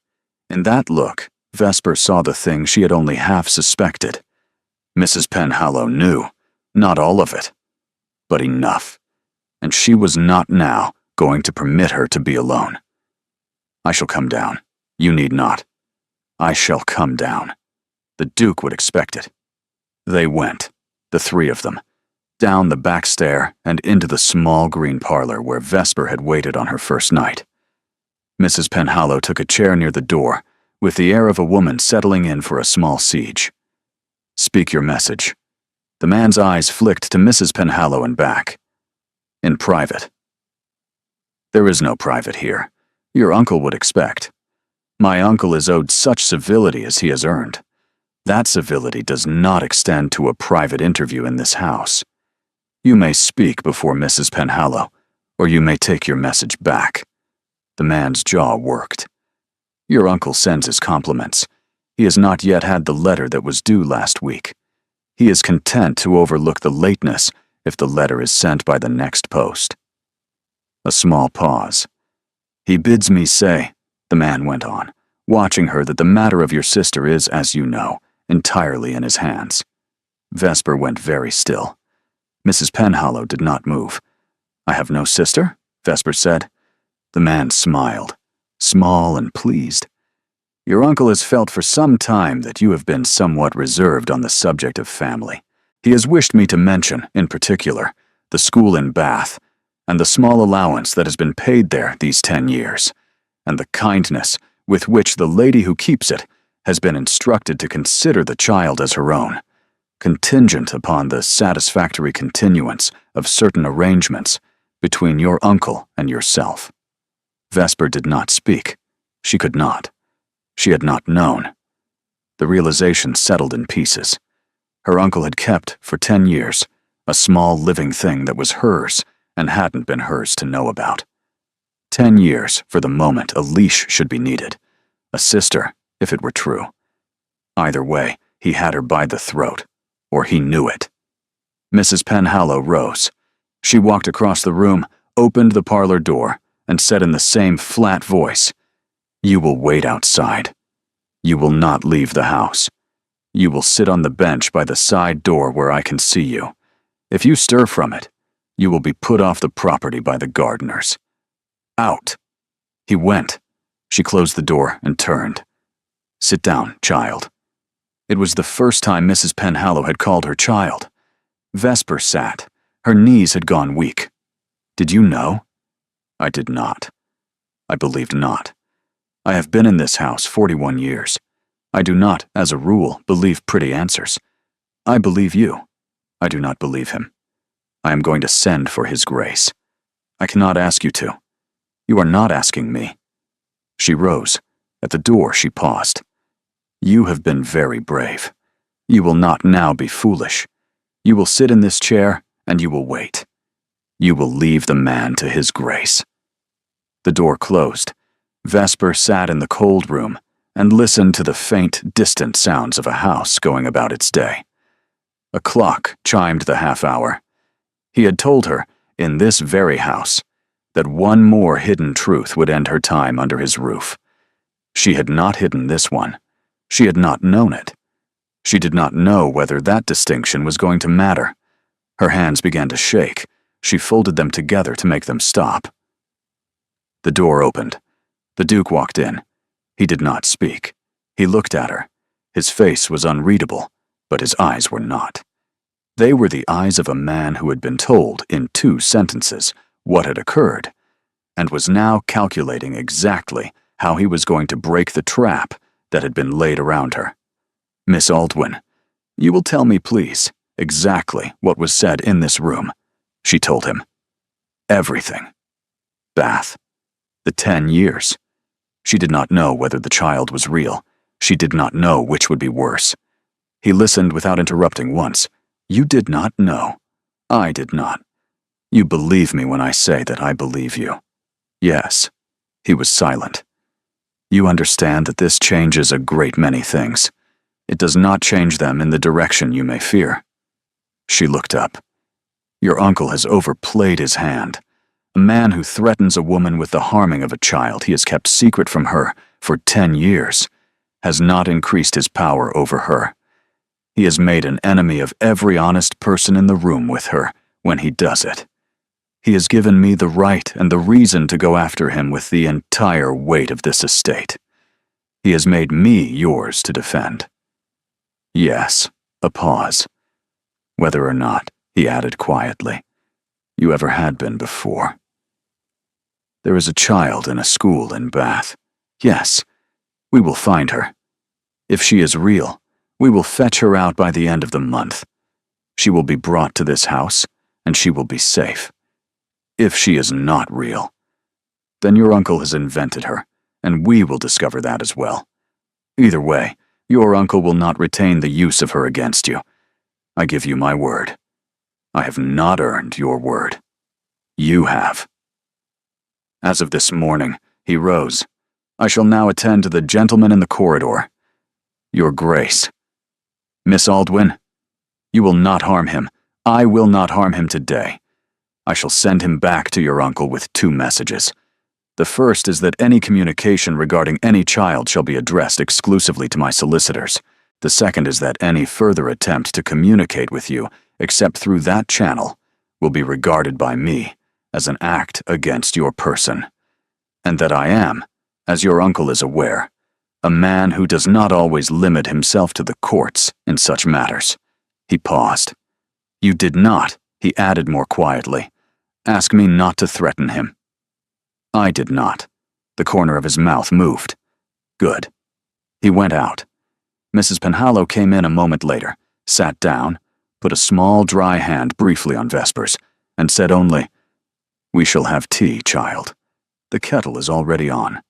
Speaker 1: In that look, Vesper saw the thing she had only half suspected. Mrs. Penhallow knew, not all of it, but enough, and she was not now going to permit her to be alone. I shall come down. You need not. I shall come down. The Duke would expect it. They went, the three of them, down the back stair and into the small green parlor where Vesper had waited on her first night. Mrs. Penhallow took a chair near the door, with the air of a woman settling in for a small siege. Speak your message. The man's eyes flicked to Mrs. Penhallow and back. In private. There is no private here. Your uncle would expect. My uncle is owed such civility as he has earned. That civility does not extend to a private interview in this house. You may speak before Mrs. Penhallow, or you may take your message back. The man's jaw worked. Your uncle sends his compliments. He has not yet had the letter that was due last week. He is content to overlook the lateness if the letter is sent by the next post. A small pause. He bids me say, the man went on, watching her, that the matter of your sister is, as you know, entirely in his hands. Vesper went very still. Mrs. Penhallow did not move. I have no sister? Vesper said. The man smiled, small and pleased. Your uncle has felt for some time that you have been somewhat reserved on the subject of family. He has wished me to mention, in particular, the school in Bath, and the small allowance that has been paid there these 10 years, and the kindness with which the lady who keeps it has been instructed to consider the child as her own, contingent upon the satisfactory continuance of certain arrangements between your uncle and yourself. Vesper did not speak. She could not. She had not known. The realization settled in pieces. Her uncle had kept, for 10 years, a small living thing that was hers and hadn't been hers to know about. 10 years for the moment a leash should be needed. A sister, if it were true. Either way, he had her by the throat, or he knew it. Mrs. Penhallow rose. She walked across the room, opened the parlor door, and said in the same flat voice, You will wait outside. You will not leave the house. You will sit on the bench by the side door where I can see you. If you stir from it, you will be put off the property by the gardeners. Out. He went. She closed the door and turned. Sit down, child. It was the first time Mrs. Penhallow had called her child. Vesper sat. Her knees had gone weak. Did you know? I did not. I believed not. I have been in this house 41 years. I do not, as a rule, believe pretty answers. I believe you. I do not believe him. I am going to send for his grace. I cannot ask you to. You are not asking me. She rose. At the door she paused. You have been very brave. You will not now be foolish. You will sit in this chair and you will wait. You will leave the man to his grace. The door closed. Vesper sat in the cold room and listened to the faint, distant sounds of a house going about its day. A clock chimed the half-hour. He had told her, in this very house, that one more hidden truth would end her time under his roof. She had not hidden this one. She had not known it. She did not know whether that distinction was going to matter. Her hands began to shake. She folded them together to make them stop. The door opened. The Duke walked in. He did not speak. He looked at her. His face was unreadable, but his eyes were not. They were the eyes of a man who had been told, in 2 sentences, what had occurred, and was now calculating exactly how he was going to break the trap that had been laid around her. "Miss Aldwin, you will tell me, please, exactly what was said in this room," she told him. Everything. Bath. The 10 years. She did not know whether the child was real. She did not know which would be worse. He listened without interrupting once. "You did not know. I did not. You believe me when I say that I believe you." "Yes." He was silent. "You understand that this changes a great many things. It does not change them in the direction you may fear." She looked up. "Your uncle has overplayed his hand. A man who threatens a woman with the harming of a child he has kept secret from her for 10 years has not increased his power over her. He has made an enemy of every honest person in the room with her when he does it. He has given me the right and the reason to go after him with the entire weight of this estate. He has made me yours to defend." "Yes," a pause. "Whether or not," he added quietly, "you ever had been before. There is a child in a school in Bath. Yes, we will find her. If she is real, we will fetch her out by the end of the month. She will be brought to this house, and she will be safe. If she is not real, then your uncle has invented her, and we will discover that as well. Either way, your uncle will not retain the use of her against you. I give you my word. I have not earned your word. You have." As of this morning, he rose. "I shall now attend to the gentleman in the corridor. Your Grace. Miss Aldwin, you will not harm him. I will not harm him today. I shall send him back to your uncle with 2 messages. The first is that any communication regarding any child shall be addressed exclusively to my solicitors. The second is that any further attempt to communicate with you, except through that channel, will be regarded by me as an act against your person, and that I am, as your uncle is aware, a man who does not always limit himself to the courts in such matters." He paused. "You did not," he added more quietly, "ask me not to threaten him." "I did not." The corner of his mouth moved. "Good." He went out. Mrs. Penhallow came in a moment later, sat down, put a small dry hand briefly on Vesper's, and said only, "We shall have tea, child. The kettle is already on."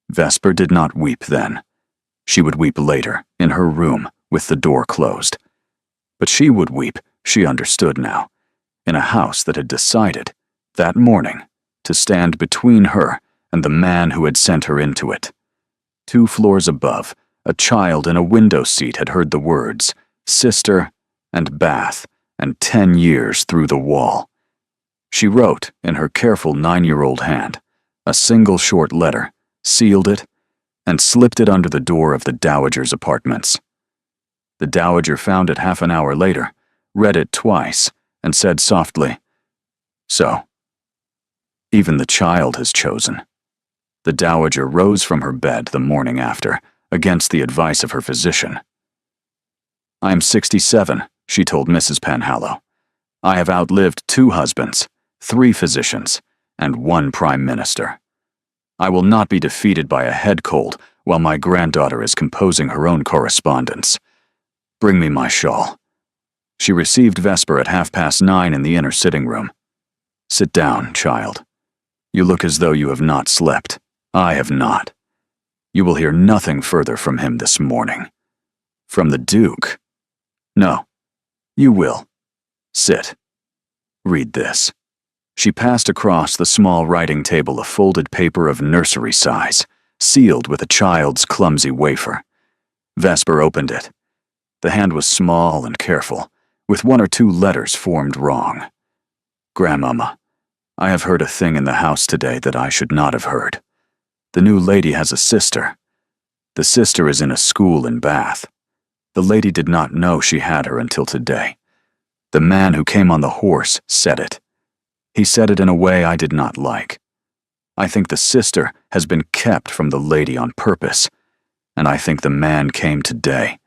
Speaker 1: Vesper did not weep then. She would weep later, in her room, with the door closed. But she would weep, she understood now, in a house that had decided, that morning, to stand between her and the man who had sent her into it. 2 floors above, a child in a window seat had heard the words, "Sister," and "Bath," and 10 years through the wall. She wrote, in her careful 9-year-old hand, a single short letter, sealed it, and slipped it under the door of the Dowager's apartments. The Dowager found it half an hour later, read it twice, and said softly, "So, even the child has chosen." The Dowager rose from her bed the morning after, against the advice of her physician. "I am 67, she told Mrs. Penhallow. "I have outlived 2 husbands, 3 physicians, and 1 prime minister. I will not be defeated by a head cold while my granddaughter is composing her own correspondence. Bring me my shawl." She received Vesper at 9:30 in the inner sitting room. "Sit down, child. You look as though you have not slept. I have not. You will hear nothing further from him this morning. From the Duke? No. You will. Sit. Read this." She passed across the small writing table a folded paper of nursery size, sealed with a child's clumsy wafer. Vesper opened it. The hand was small and careful, with 1 or 2 letters formed wrong. "Grandmama, I have heard a thing in the house today that I should not have heard. The new lady has a sister. The sister is in a school in Bath. The lady did not know she had her until today. The man who came on the horse said it. He said it in a way I did not like. I think the sister has been kept from the lady on purpose, and I think the man came today,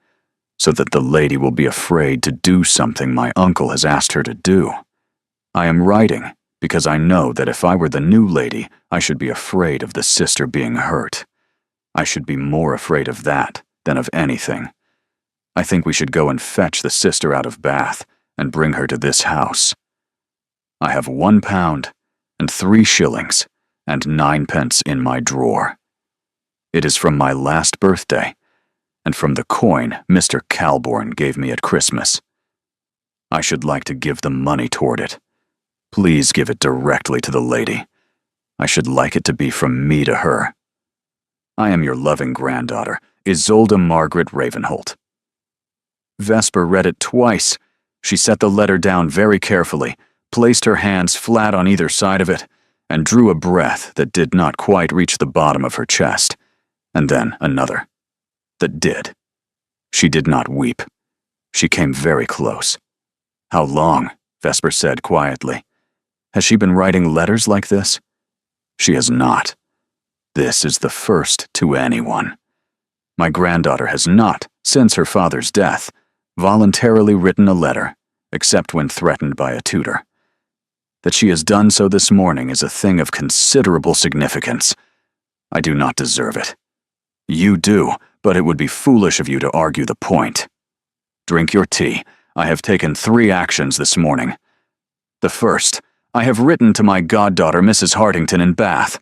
Speaker 1: so that the lady will be afraid to do something my uncle has asked her to do. I am writing because I know that if I were the new lady, I should be afraid of the sister being hurt. I should be more afraid of that than of anything. I think we should go and fetch the sister out of Bath and bring her to this house. I have £1 and 3 shillings and 9 pence in my drawer. It is from my last birthday, and from the coin Mr. Calbourne gave me at Christmas. I should like to give the money toward it. Please give it directly to the lady. I should like it to be from me to her. I am your loving granddaughter, Isolde Margaret Ravenholt. Vesper read it twice. She set the letter down very carefully, placed her hands flat on either side of it, and drew a breath that did not quite reach the bottom of her chest, and then another that did. She did not weep. She came very close. How long? Vesper said quietly. Has she been writing letters like this? She has not. This is the first to anyone. My granddaughter has not, since her father's death, voluntarily written a letter, except when threatened by a tutor. That she has done so this morning is a thing of considerable significance. I do not deserve it. You do, but it would be foolish of you to argue the point. Drink your tea. I have taken 3 actions this morning. The first, I have written to my goddaughter, Mrs. Hartington, in Bath.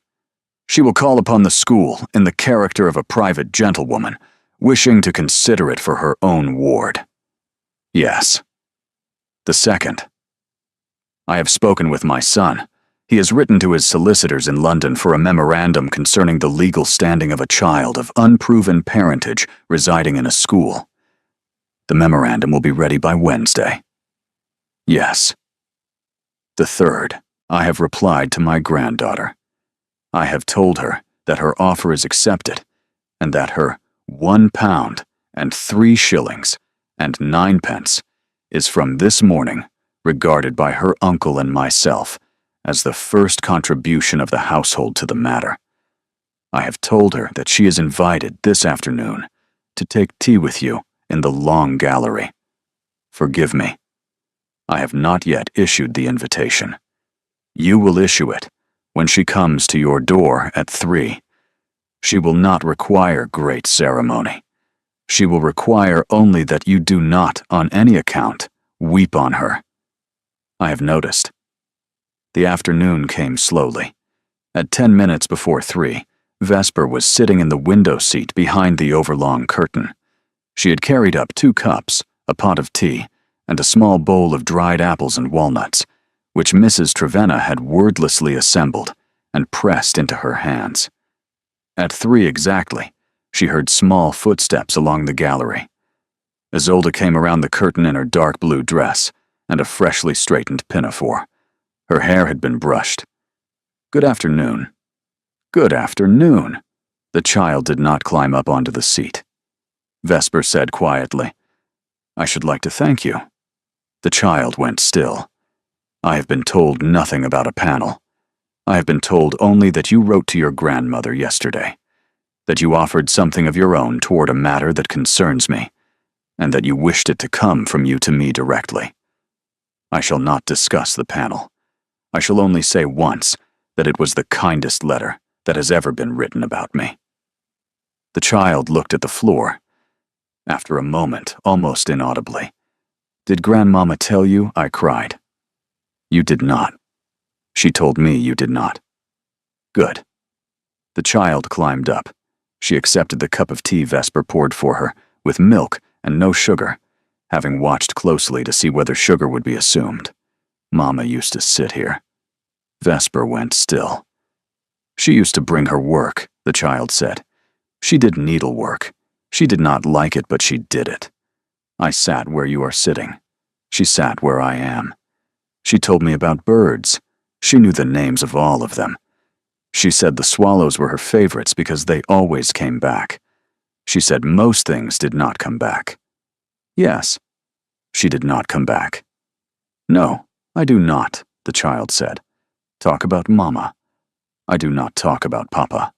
Speaker 1: She will call upon the school in the character of a private gentlewoman, wishing to consider it for her own ward. Yes. The second, I have spoken with my son. He has written to his solicitors in London for a memorandum concerning the legal standing of a child of unproven parentage residing in a school. The memorandum will be ready by Wednesday. Yes. The third, I have replied to my granddaughter. I have told her that her offer is accepted, and that her £1 and 3 shillings and 9 pence is from this morning regarded by her uncle and myself as the first contribution of the household to the matter. I have told her that she is invited this afternoon to take tea with you in the long gallery. Forgive me. I have not yet issued the invitation. You will issue it when she comes to your door at 3. She will not require great ceremony. She will require only that you do not, on any account, weep on her. I have noticed. The afternoon came slowly. At 10 minutes before 3, Vesper was sitting in the window seat behind the overlong curtain. She had carried up 2 cups, a pot of tea, and a small bowl of dried apples and walnuts, which Mrs. Trevenna had wordlessly assembled and pressed into her hands. At 3 exactly, she heard small footsteps along the gallery. Isolde came around the curtain in her dark blue dress and a freshly straightened pinafore. Her hair had been brushed. Good afternoon. Good afternoon. The child did not climb up onto the seat. Vesper said quietly, I should like to thank you. The child went still. I have been told nothing about a panel. I have been told only that you wrote to your grandmother yesterday, that you offered something of your own toward a matter that concerns me, and that you wished it to come from you to me directly. I shall not discuss the panel. I shall only say once that it was the kindest letter that has ever been written about me. The child looked at the floor. After a moment, almost inaudibly, Did Grandmama tell you? I cried. You did not. She told me you did not. Good. The child climbed up. She accepted the cup of tea Vesper poured for her, with milk and no sugar, having watched closely to see whether sugar would be assumed. Mama used to sit here. Vesper went still. She used to bring her work, the child said. She did needlework. She did not like it, but she did it. I sat where you are sitting. She sat where I am. She told me about birds. She knew the names of all of them. She said the swallows were her favorites because they always came back. She said most things did not come back. Yes, she did not come back. No, I do not, the child said. Talk about Mama. I do not talk about Papa.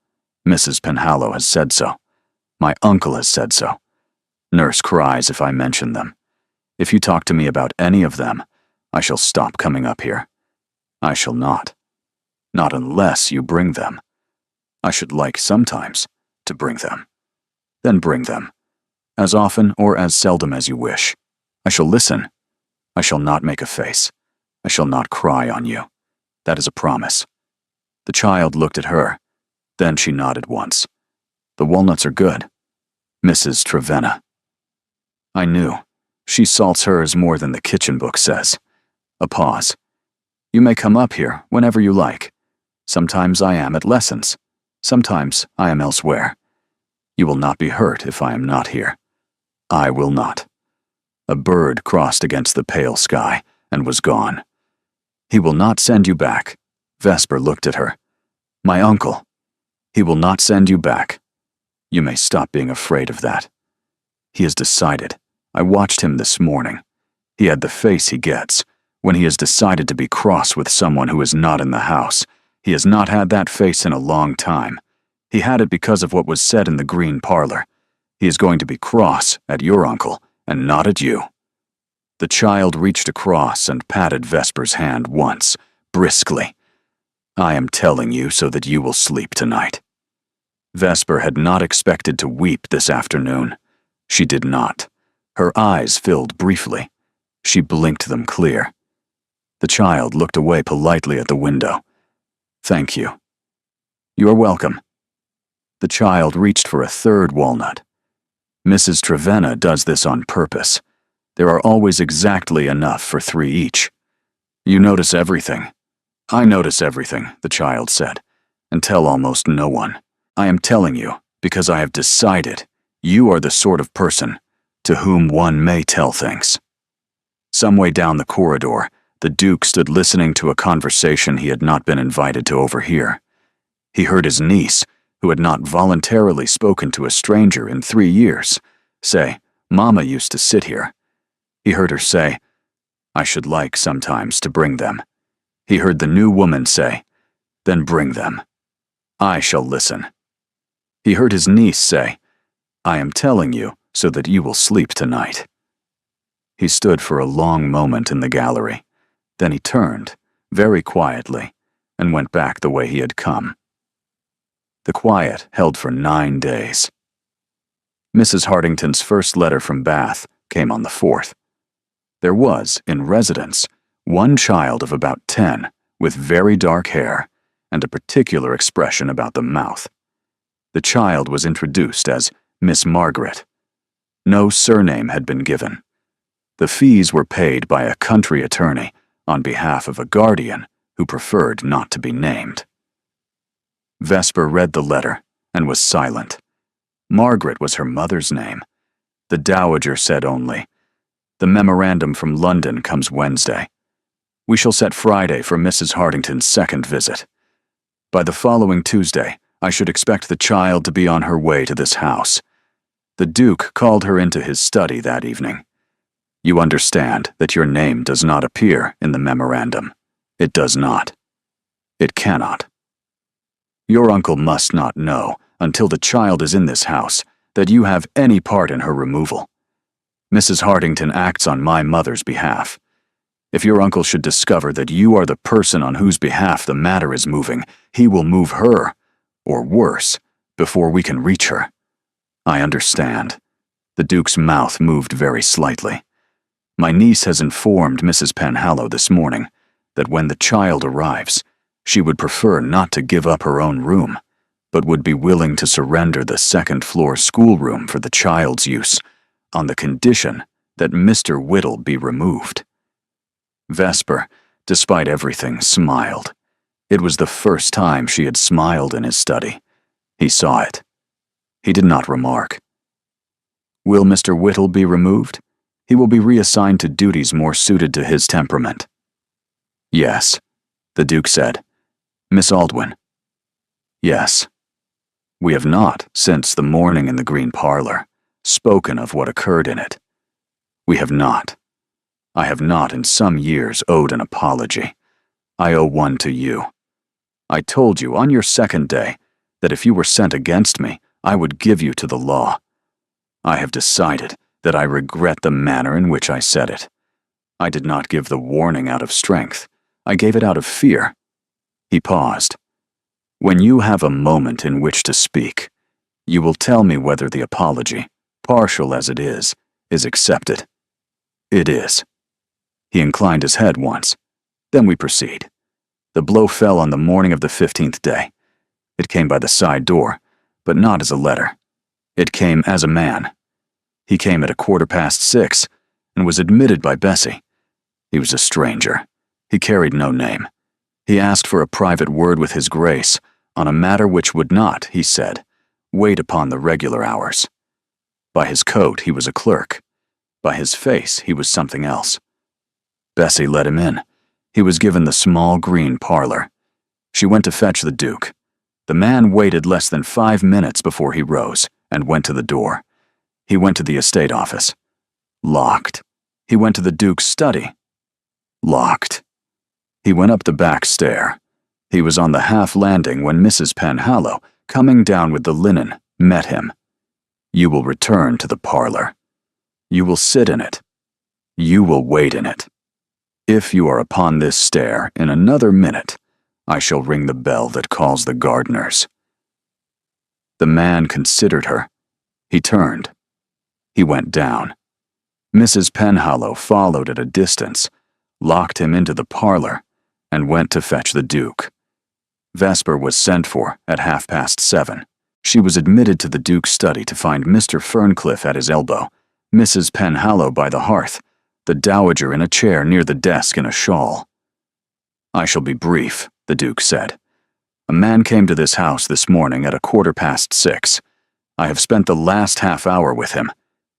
Speaker 1: Mrs. Penhallow has said so. My uncle has said so. Nurse cries if I mention them. If you talk to me about any of them, I shall stop coming up here. I shall not. Not unless you bring them. I should like sometimes to bring them. Then bring them, as often or as seldom as you wish. I shall listen. I shall not make a face. I shall not cry on you. That is a promise. The child looked at her. Then she nodded once. The walnuts are good. Mrs. Trevenna. I knew. She salts hers more than the kitchen book says. A pause. You may come up here whenever you like. Sometimes I am at lessons. Sometimes I am elsewhere. You will not be hurt if I am not here. I will not. A bird crossed against the pale sky and was gone. He will not send you back. Vesper looked at her. My uncle. He will not send you back. You may stop being afraid of that. He has decided. I watched him this morning. He had the face he gets when he has decided to be cross with someone who is not in the house. He has not had that face in a long time. He had it because of what was said in the green parlor. He is going to be cross at your uncle and not at you. The child reached across and patted Vesper's hand once, briskly. I am telling you so that you will sleep tonight. Vesper had not expected to weep this afternoon. She did not. Her eyes filled briefly. She blinked them clear. The child looked away politely at the window. Thank you. You are welcome. The child reached for a third walnut. Mrs. Trevenna does this on purpose. There are always exactly enough for 3 each. You notice everything. I notice everything, the child said, and tell almost no one. I am telling you because I have decided you are the sort of person to whom one may tell things. Some way down the corridor, the Duke stood listening to a conversation he had not been invited to overhear. He heard his niece, who had not voluntarily spoken to a stranger in 3 years, say, Mama used to sit here. He heard her say, I should like sometimes to bring them. He heard the new woman say, then bring them. I shall listen. He heard his niece say, I am telling you so that you will sleep tonight. He stood for a long moment in the gallery. Then he turned, very quietly, and went back the way he had come. The quiet held for 9 days. Mrs. Hartington's first letter from Bath came on the 4th. There was, in residence, one child of about 10, with very dark hair, and a particular expression about the mouth. The child was introduced as Miss Margaret. No surname had been given. The fees were paid by a country attorney on behalf of a guardian who preferred not to be named. Vesper read the letter and was silent. Margaret was her mother's name. The dowager said only, The memorandum from London comes Wednesday. We shall set Friday for Mrs. Hartington's second visit. By the following Tuesday, I should expect the child to be on her way to this house. The Duke called her into his study that evening. You understand that your name does not appear in the memorandum. It does not. It cannot. Your uncle must not know, until the child is in this house, that you have any part in her removal. Mrs. Hartington acts on my mother's behalf. If your uncle should discover that you are the person on whose behalf the matter is moving, he will move her, or worse, before we can reach her. I understand. The Duke's mouth moved very slightly. My niece has informed Mrs. Penhallow this morning that when the child arrives, she would prefer not to give up her own room, but would be willing to surrender the second-floor schoolroom for the child's use, on the condition that Mr. Whittle be removed. Vesper, despite everything, smiled. It was the first time she had smiled in his study. He saw it. He did not remark. Will Mr. Whittle be removed? He will be reassigned to duties more suited to his temperament. Yes, the Duke said. Miss Aldwyn. Yes. We have not, since the morning in the green parlor, spoken of what occurred in it. We have not. I have not in some years owed an apology. I owe one to you. I told you on your second day that if you were sent against me, I would give you to the law. I have decided that I regret the manner in which I said it. I did not give the warning out of strength. I gave it out of fear." He paused. "When you have a moment in which to speak, you will tell me whether the apology, partial as it is accepted." "It is." He inclined his head once. "Then we proceed. The blow fell on the morning of the 15th day. It came by the side door, but not as a letter. It came as a man. He came at 6:15 and was admitted by Bessie. He was a stranger. He carried no name. He asked for a private word with his grace on a matter which would not, he said, wait upon the regular hours. By his coat he was a clerk. By his face he was something else. Bessie let him in. He was given the small green parlor. She went to fetch the Duke. The man waited less than 5 minutes before he rose and went to the door. He went to the estate office. Locked. He went to the Duke's study. Locked. He went up the back stair. He was on the half landing when Mrs. Penhallow, coming down with the linen, met him. "You will return to the parlor. You will sit in it. You will wait in it. If you are upon this stair in another minute, I shall ring the bell that calls the gardeners." The man considered her. He turned. He went down. Mrs. Penhallow followed at a distance, locked him into the parlor, and went to fetch the Duke. Vesper was sent for at 7:30. She was admitted to the Duke's study to find Mr. Ferncliff at his elbow, Mrs. Penhallow by the hearth, the dowager in a chair near the desk in a shawl. "I shall be brief," the Duke said. "A man came to this house this morning at 6:15. I have spent the last half hour with him.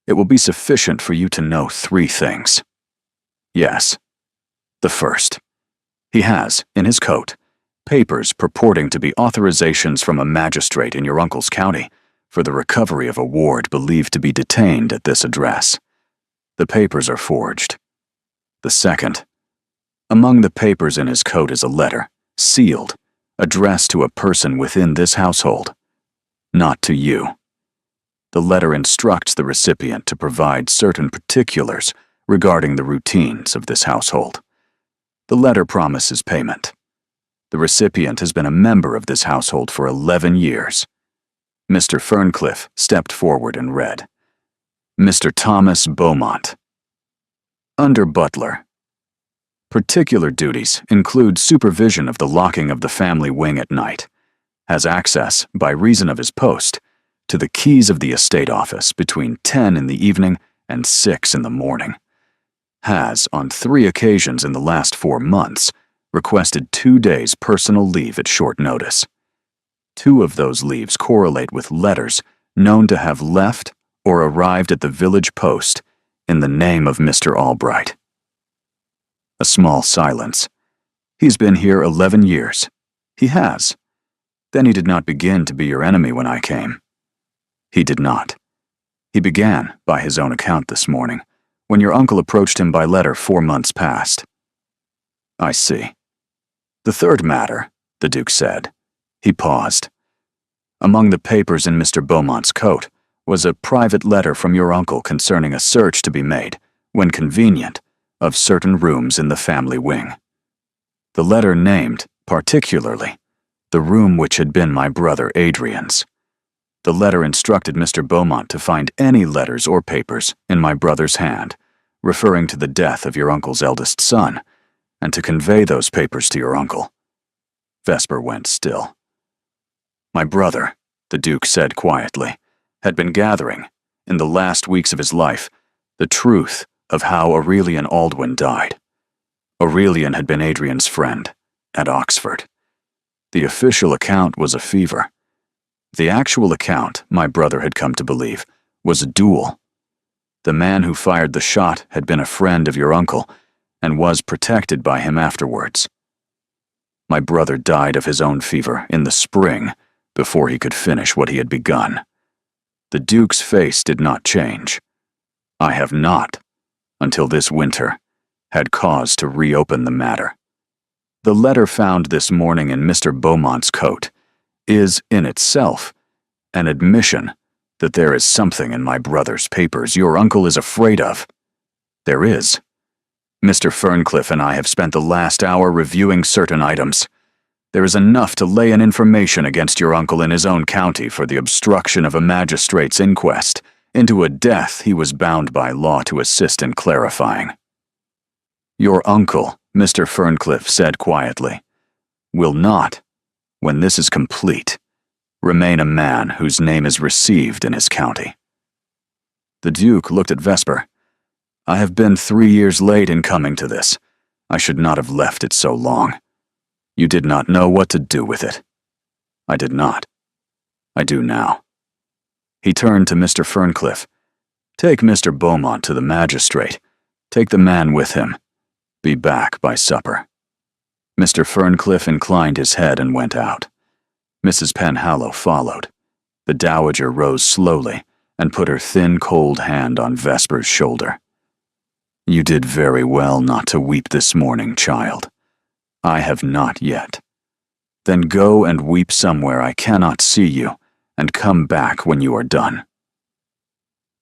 Speaker 1: It will be sufficient for you to know 3 things. Yes. The first. He has, in his coat, papers purporting to be authorizations from a magistrate in your uncle's county for the recovery of a ward believed to be detained at this address. The papers are forged. The second. Among the papers in his coat is a letter, sealed, addressed to a person within this household. Not to you. The letter instructs the recipient to provide certain particulars regarding the routines of this household. The letter promises payment. The recipient has been a member of this household for 11 years. Mr. Ferncliff stepped forward and read, "Mr. Thomas Beaumont. Under butler. Particular duties include supervision of the locking of the family wing at night. Has access, by reason of his post, to the keys of the estate office between 10 in the evening and 6 in the morning. Has, on 3 occasions in the last 4 months, requested 2 days personal leave at short notice. 2 of those leaves correlate with letters known to have left or arrived at the village post in the name of Mr. Albright." A small silence. "He's been here 11 years. He has. Then he did not begin to be your enemy when I came." "He did not. He began, by his own account this morning, when your uncle approached him by letter 4 months past." "I see. The third matter," the Duke said. He paused. "Among the papers in Mr. Beaumont's coat was a private letter from your uncle concerning a search to be made, when convenient, of certain rooms in the family wing. The letter named, particularly, the room which had been my brother Adrian's. The letter instructed Mr. Beaumont to find any letters or papers in my brother's hand, referring to the death of your uncle's eldest son, and to convey those papers to your uncle." Vesper went still. "My brother," the Duke said quietly, "had been gathering, in the last weeks of his life, the truth of how Aurelian Aldwyn died. Aurelian had been Adrian's friend, at Oxford. The official account was a fever. The actual account, my brother had come to believe, was a duel. The man who fired the shot had been a friend of your uncle, and was protected by him afterwards. My brother died of his own fever in the spring, before he could finish what he had begun. The Duke's face did not change. I have not, until this winter, had cause to reopen the matter. The letter found this morning in Mr. Beaumont's coat is, in itself, an admission that there is something in my brother's papers your uncle is afraid of. There is. Mr. Ferncliff and I have spent the last hour reviewing certain items. There is enough to lay an information against your uncle in his own county for the obstruction of a magistrate's inquest into a death he was bound by law to assist in clarifying. Your uncle, Mr. Ferncliff said quietly, will not, when this is complete, remain a man whose name is received in his county. The Duke looked at Vesper. I have been 3 years late in coming to this. I should not have left it so long. You did not know what to do with it. I did not. I do now. He turned to Mr. Ferncliff. Take Mr. Beaumont to the magistrate. Take the man with him. Be back by supper. Mr. Ferncliff inclined his head and went out. Mrs. Penhallow followed. The dowager rose slowly and put her thin, cold hand on Vesper's shoulder. You did very well not to weep this morning, child. I have not yet. Then go and weep somewhere I cannot see you, and come back when you are done.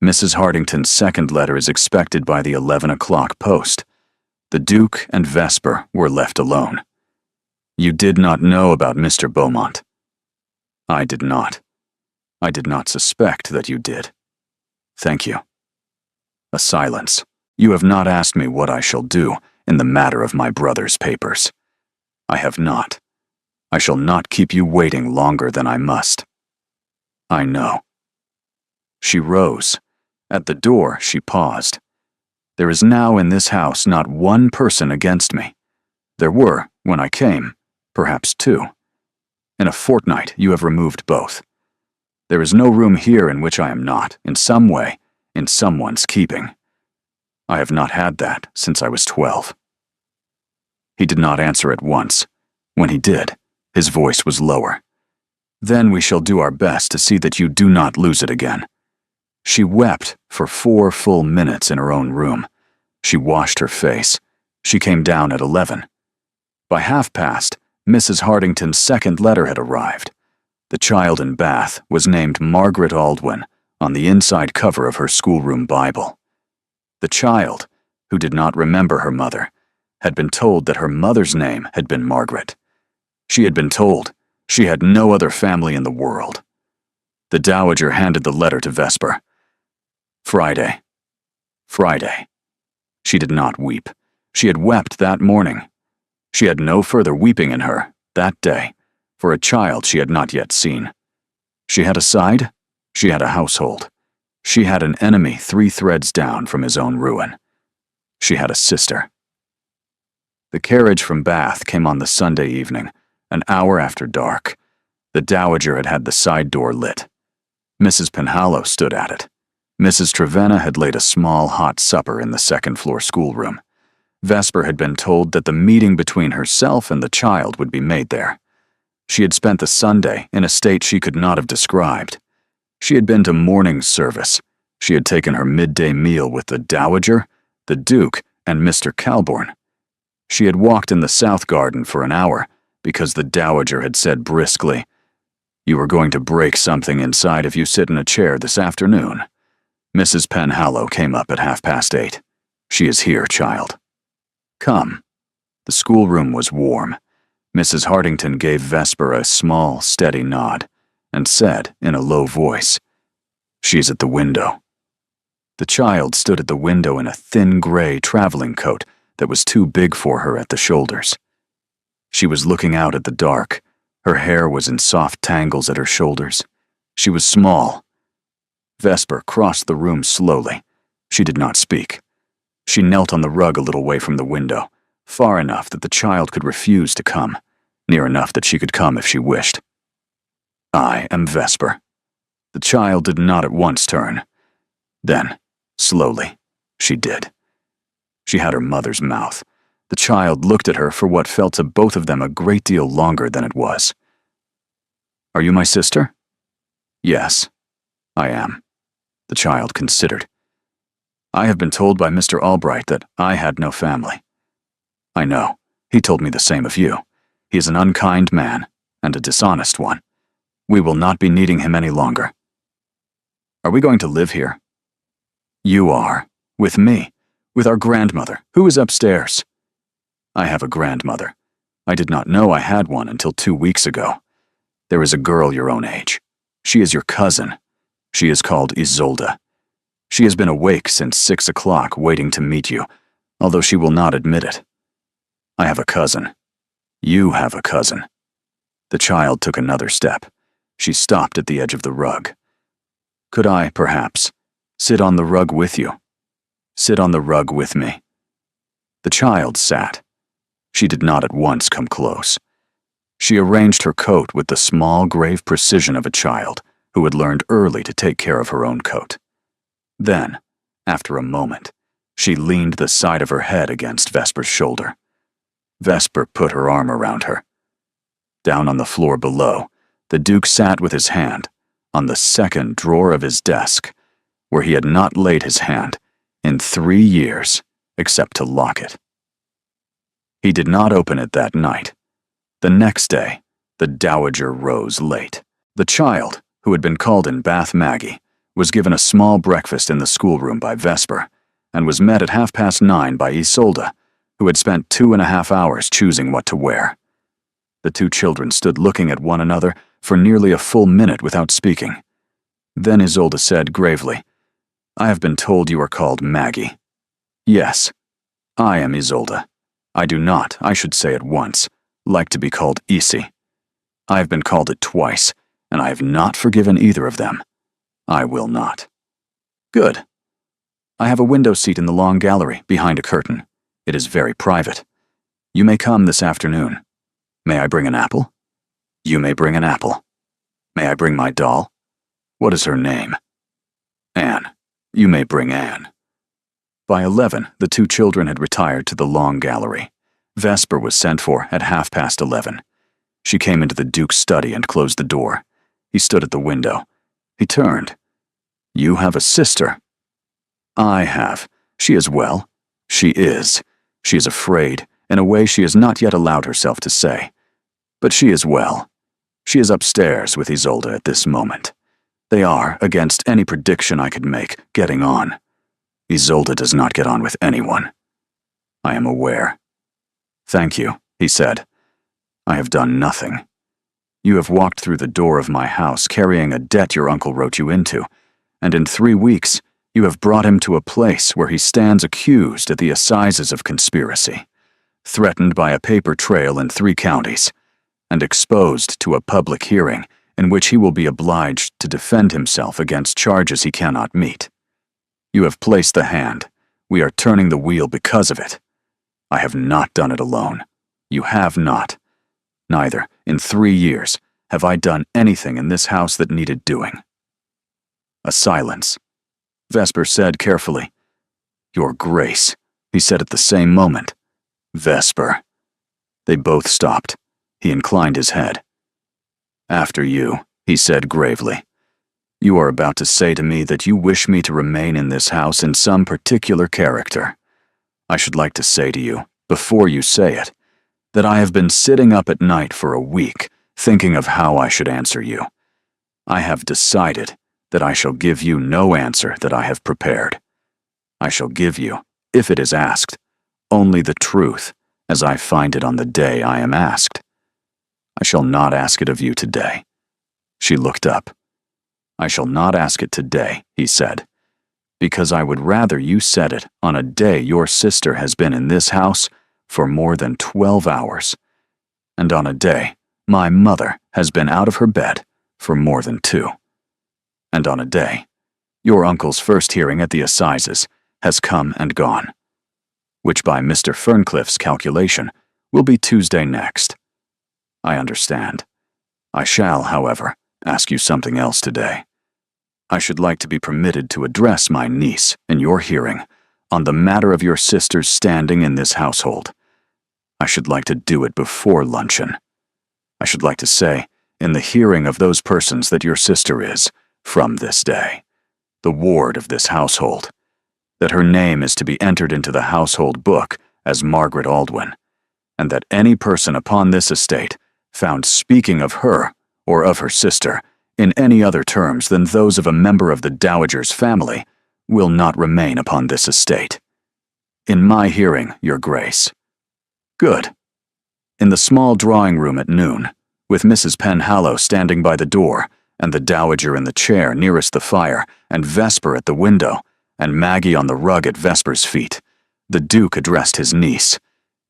Speaker 1: Mrs. Hartington's second letter is expected by the 11 o'clock post. The Duke and Vesper were left alone. You did not know about Mr. Beaumont. I did not. I did not suspect that you did. Thank you. A silence. You have not asked me what I shall do in the matter of my brother's papers. I have not. I shall not keep you waiting longer than I must. I know. She rose. At the door, she paused. There is now in this house not one person against me. There were, when I came, perhaps 2. In a fortnight, you have removed both. There is no room here in which I am not, in some way, in someone's keeping. I have not had that since I was 12. He did not answer at once. When he did, his voice was lower. Then we shall do our best to see that you do not lose it again. She wept for 4 full minutes in her own room. She washed her face. She came down at 11. By past, Mrs. Hartington's second letter had arrived. The child in Bath was named Margaret Aldwyn on the inside cover of her schoolroom Bible. The child, who did not remember her mother, had been told that her mother's name had been Margaret. She had been told she had no other family in the world. The dowager handed the letter to Vesper. Friday. Friday. She did not weep. She had wept that morning. She had no further weeping in her, that day, for a child she had not yet seen. She had a side. She had a household. She had an enemy 3 threads down from his own ruin. She had a sister. The carriage from Bath came on the Sunday evening, an hour after dark. The dowager had had the side door lit. Mrs. Penhallow stood at it. Mrs. Trevenna had laid a small hot supper in the second-floor schoolroom. Vesper had been told that the meeting between herself and the child would be made there. She had spent the Sunday in a state she could not have described. She had been to morning service. She had taken her midday meal with the dowager, the Duke, and Mr. Calbourne. She had walked in the south garden for an hour because the dowager had said briskly, "You are going to break something inside if you sit in a chair this afternoon." Mrs. Penhallow came up at 8:30. "She is here, child. Come." The schoolroom was warm. Mrs. Hartington gave Vesper a small, steady nod and said in a low voice, "She's at the window." The child stood at the window in a thin gray traveling coat that was too big for her at the shoulders. She was looking out at the dark. Her hair was in soft tangles at her shoulders. She was small. Vesper crossed the room slowly. She did not speak. She knelt on the rug a little way from the window, far enough that the child could refuse to come, near enough that she could come if she wished. "I am Vesper." The child did not at once turn. Then, slowly, she did. She had her mother's mouth. The child looked at her for what felt to both of them a great deal longer than it was. "Are you my sister?" "Yes, I am." The child considered. "I have been told by Mr. Albright that I had no family." "I know. He told me the same of you. He is an unkind man, and a dishonest one. We will not be needing him any longer." "Are we going to live here?" "You are. With me. With our grandmother, who is upstairs." "I have a grandmother. I did not know I had one until 2 weeks ago. There is a girl your own age. She is your cousin. She is called Isolde. She has been awake since 6 o'clock waiting to meet you, although she will not admit it. I have a cousin. You have a cousin." The child took another step. She stopped at the edge of the rug. "Could I, perhaps, sit on the rug with you? Sit on the rug with me." The child sat. She did not at once come close. She arranged her coat with the small, grave precision of a child who had learned early to take care of her own coat. Then, after a moment, she leaned the side of her head against Vesper's shoulder. Vesper put her arm around her. Down on the floor below, the Duke sat with his hand on the second drawer of his desk, where he had not laid his hand in 3 years except to lock it. He did not open it that night. The next day, the Dowager rose late. The child, who had been called in Bath Maggie, was given a small breakfast in the schoolroom by Vesper, and was met at 9:30 by Isolde, who had spent 2.5 hours choosing what to wear. The two children stood looking at one another for nearly a full minute without speaking. Then Isolde said gravely, "I have been told you are called Maggie." "Yes, I am Isolde. I do not, I should say at once, like to be called Isi. I have been called it twice, and I have not forgiven either of them. I will not." "Good. I have a window seat in the long gallery, behind a curtain. It is very private. You may come this afternoon. May I bring an apple?" "You may bring an apple. May I bring my doll?" "What is her name?" "Anne. You may bring Anne." By 11, the two children had retired to the long gallery. Vesper was sent for at 11:30. She came into the Duke's study and closed the door. He stood at the window. He turned. "You have a sister." "I have. She is well. She is. She is afraid, in a way she has not yet allowed herself to say. But she is well. She is upstairs with Isolde at this moment. They are, against any prediction I could make, getting on. Isolde does not get on with anyone. I am aware." "Thank you," he said. "I have done nothing. You have walked through the door of my house carrying a debt your uncle wrote you into, and in 3 weeks you have brought him to a place where he stands accused at the assizes of conspiracy, threatened by a paper trail in 3 counties, and exposed to a public hearing in which he will be obliged to defend himself against charges he cannot meet. You have placed the hand. We are turning the wheel because of it. I have not done it alone. You have not. Neither, in 3 years, have I done anything in this house that needed doing." A silence. Vesper said carefully, "Your Grace," he said at the same moment. "Vesper." They both stopped. He inclined his head. "After you," he said gravely. "You are about to say to me that you wish me to remain in this house in some particular character. I should like to say to you, before you say it, that I have been sitting up at night for a week, thinking of how I should answer you. I have decided that I shall give you no answer that I have prepared. I shall give you, if it is asked, only the truth, as I find it on the day I am asked. I shall not ask it of you today." She looked up. "I shall not ask it today," he said, "because I would rather you said it on a day your sister has been in this house for more than 12 hours, and on a day my mother has been out of her bed for more than 2, and on a day your uncle's first hearing at the assizes has come and gone, which by Mr. Ferncliffe's calculation will be Tuesday next. I understand. I shall, however, ask you something else today. I should like to be permitted to address my niece in your hearing on the matter of your sister's standing in this household. I should like to do it before luncheon. I should like to say, in the hearing of those persons that your sister is, from this day, the ward of this household, that her name is to be entered into the household book as Margaret Aldwyn, and that any person upon this estate found speaking of her or of her sister in any other terms than those of a member of the Dowager's family will not remain upon this estate. In my hearing, Your Grace. Good. In the small drawing room at noon, with Mrs. Penhallow standing by the door, and the Dowager in the chair nearest the fire, and Vesper at the window, and Maggie on the rug at Vesper's feet, the Duke addressed his niece.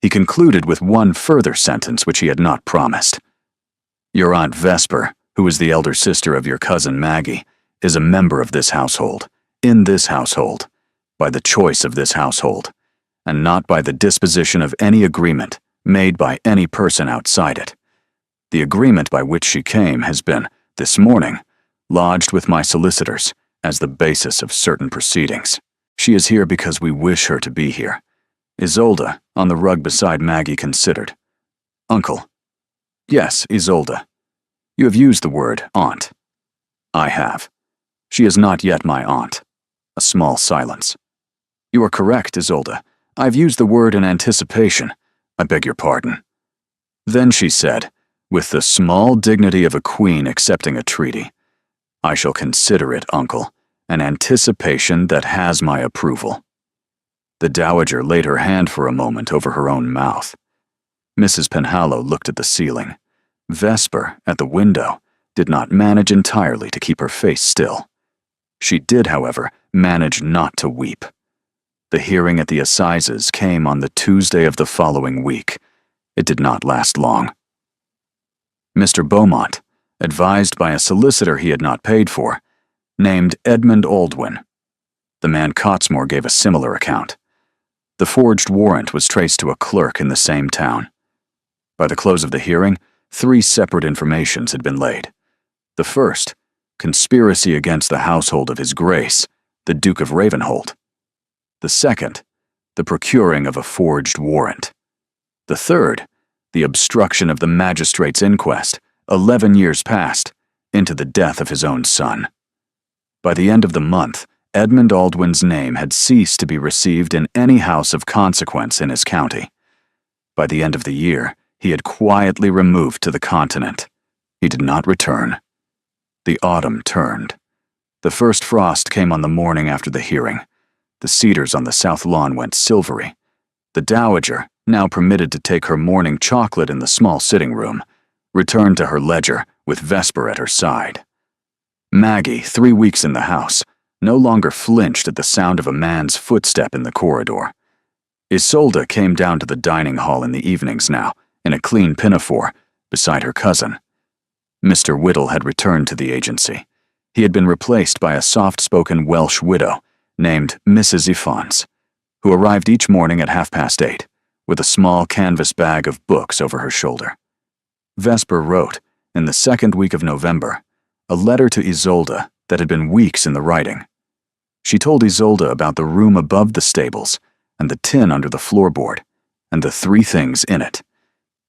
Speaker 1: He concluded with one further sentence which he had not promised. Your Aunt Vesper, who is the elder sister of your cousin Maggie, is a member of this household, in this household, by the choice of this household, and not by the disposition of any agreement made by any person outside it. The agreement by which she came has been, this morning, lodged with my solicitors as the basis of certain proceedings. She is here because we wish her to be here. Isolde, on the rug beside Maggie, considered. Uncle. Yes, Isolde. You have used the word aunt. I have. She is not yet my aunt. A small silence. You are correct, Isolde. I've used the word in anticipation. I beg your pardon. Then she said, with the small dignity of a queen accepting a treaty, I shall consider it, uncle, an anticipation that has my approval. The Dowager laid her hand for a moment over her own mouth. Mrs. Penhallow looked at the ceiling. Vesper, at the window, did not manage entirely to keep her face still. She did, however, manage not to weep. The hearing at the assizes came on the Tuesday of the following week. It did not last long. Mr. Beaumont, advised by a solicitor he had not paid for, named Edmund Aldwyn. The man Cottesmore gave a similar account. The forged warrant was traced to a clerk in the same town. By the close of the hearing, 3 separate informations had been laid. The first, conspiracy against the household of His Grace, the Duke of Ravenholt. The second, the procuring of a forged warrant. The third, the obstruction of the magistrate's inquest, 11 years past, into the death of his own son. By the end of the month, Edmund Aldwyn's name had ceased to be received in any house of consequence in his county. By the end of the year, he had quietly removed to the continent. He did not return. The autumn turned. The first frost came on the morning after the hearing. The cedars on the south lawn went silvery. The Dowager, now permitted to take her morning chocolate in the small sitting room, returned to her ledger with Vesper at her side. Maggie, 3 weeks in the house, no longer flinched at the sound of a man's footstep in the corridor. Isolde came down to the dining hall in the evenings now, in a clean pinafore, beside her cousin. Mr. Whittle had returned to the agency. He had been replaced by a soft-spoken Welsh widow named Mrs. Iffons, who arrived each morning at 8:30, with a small canvas bag of books over her shoulder. Vesper wrote, in the second week of November, a letter to Isolde that had been weeks in the writing. She told Isolde about the room above the stables, and the tin under the floorboard, and the 3 things in it.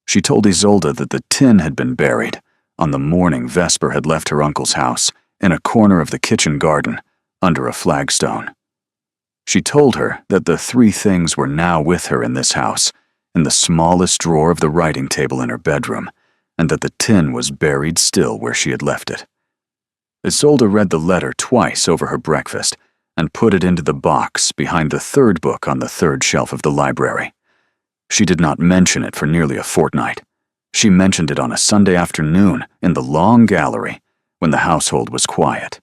Speaker 1: She told Isolde that the tin had been buried on the morning Vesper had left her uncle's house, in a corner of the kitchen garden, under a flagstone. She told her that the 3 things were now with her in this house, in the smallest drawer of the writing table in her bedroom, and that the tin was buried still where she had left it. Isolde read the letter twice over her breakfast, and put it into the box behind the 3rd book on the 3rd shelf of the library. She did not mention it for nearly a fortnight. She mentioned it on a Sunday afternoon in the long gallery, when the household was quiet.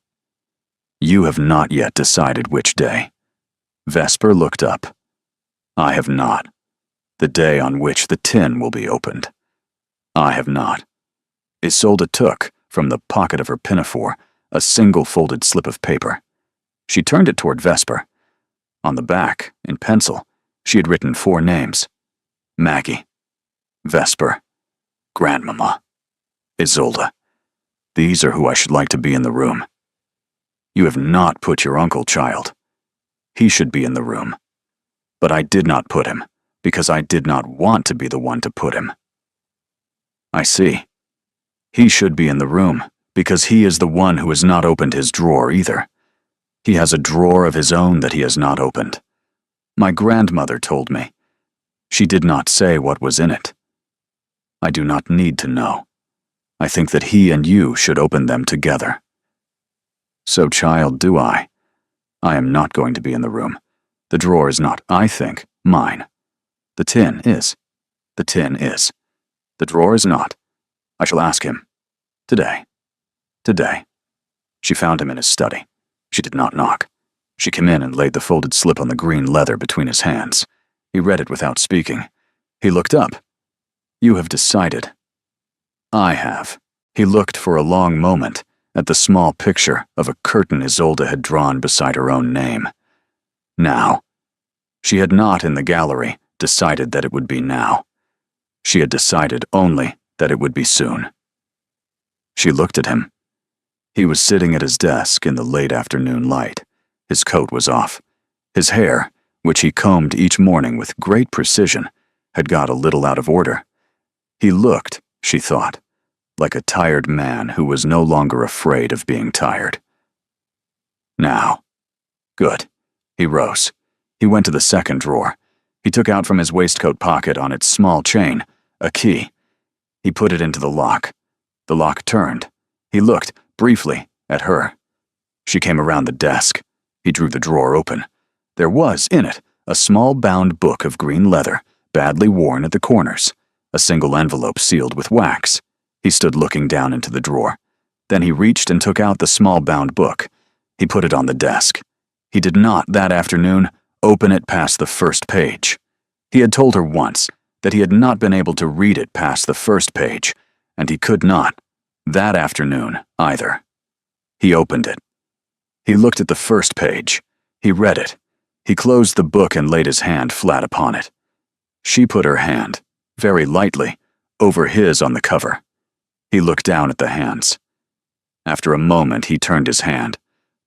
Speaker 1: You have not yet decided which day. Vesper looked up. I have not. The day on which the tin will be opened. I have not. Isolde took, from the pocket of her pinafore, a single folded slip of paper. She turned it toward Vesper. On the back, in pencil, she had written 4 names. Maggie, Vesper, Grandmama, Isolde. These are who I should like to be in the room. You have not put your uncle, child. He should be in the room. But I did not put him, because I did not want to be the one to put him. I see. He should be in the room, because he is the one who has not opened his drawer either. He has a drawer of his own that he has not opened. My grandmother told me. She did not say what was in it. I do not need to know. I think that he and you should open them together. So, child, do I. I am not going to be in the room. The drawer is not, I think, Mine. The tin is. The tin is. The drawer is not. I shall ask him. Today. Today. She found him in his study. She did not knock. She came in and laid the folded slip on the green leather between his hands. He read it without speaking. He looked up. You have decided. I have. He looked for a long moment at the small picture of a curtain Isolde had drawn beside her own name. Now. She had not, in the gallery, decided that it would be now. She had decided only that it would be soon. She looked at him. He was sitting at his desk in the late afternoon light. His coat was off. His hair, which he combed each morning with great precision, had got a little out of order. He looked, she thought, like a tired man who was no longer afraid of being tired. Now. Good. He rose. He went to the second drawer. He took out from his waistcoat pocket on its small chain a key. He put it into the lock. The lock turned. He looked, briefly, at her. She came around the desk. He drew the drawer open. There was, in it, a small bound book of green leather, badly worn at the corners, a single envelope sealed with wax. He stood looking down into the drawer. Then he reached and took out the small bound book. He put it on the desk. He did not, that afternoon, open it past the first page. He had told her once that he had not been able to read it past the first page, and he could not, that afternoon, either. He opened it. He looked at the first page. He read it. He closed the book and laid his hand flat upon it. She put her hand, very lightly, over his on the cover. He looked down at the hands. After a moment, he turned his hand,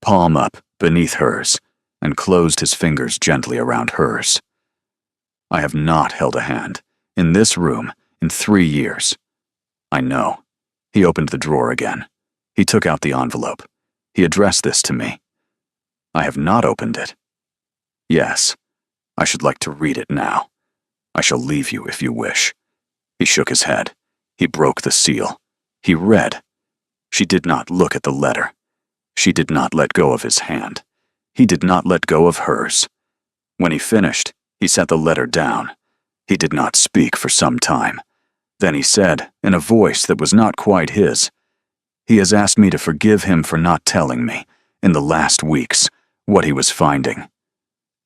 Speaker 1: palm up, beneath hers, and closed his fingers gently around hers. I have not held a hand, in this room, in 3 years. I know. He opened the drawer again. He took out the envelope. He addressed this to me. I have not opened it. Yes. I should like to read it now. I shall leave you if you wish. He shook his head. He broke the seal. He read. She did not look at the letter. She did not let go of his hand. He did not let go of hers. When he finished, he set the letter down. He did not speak for some time. Then he said, in a voice that was not quite his, he has asked me to forgive him for not telling me, in the last weeks, what he was finding.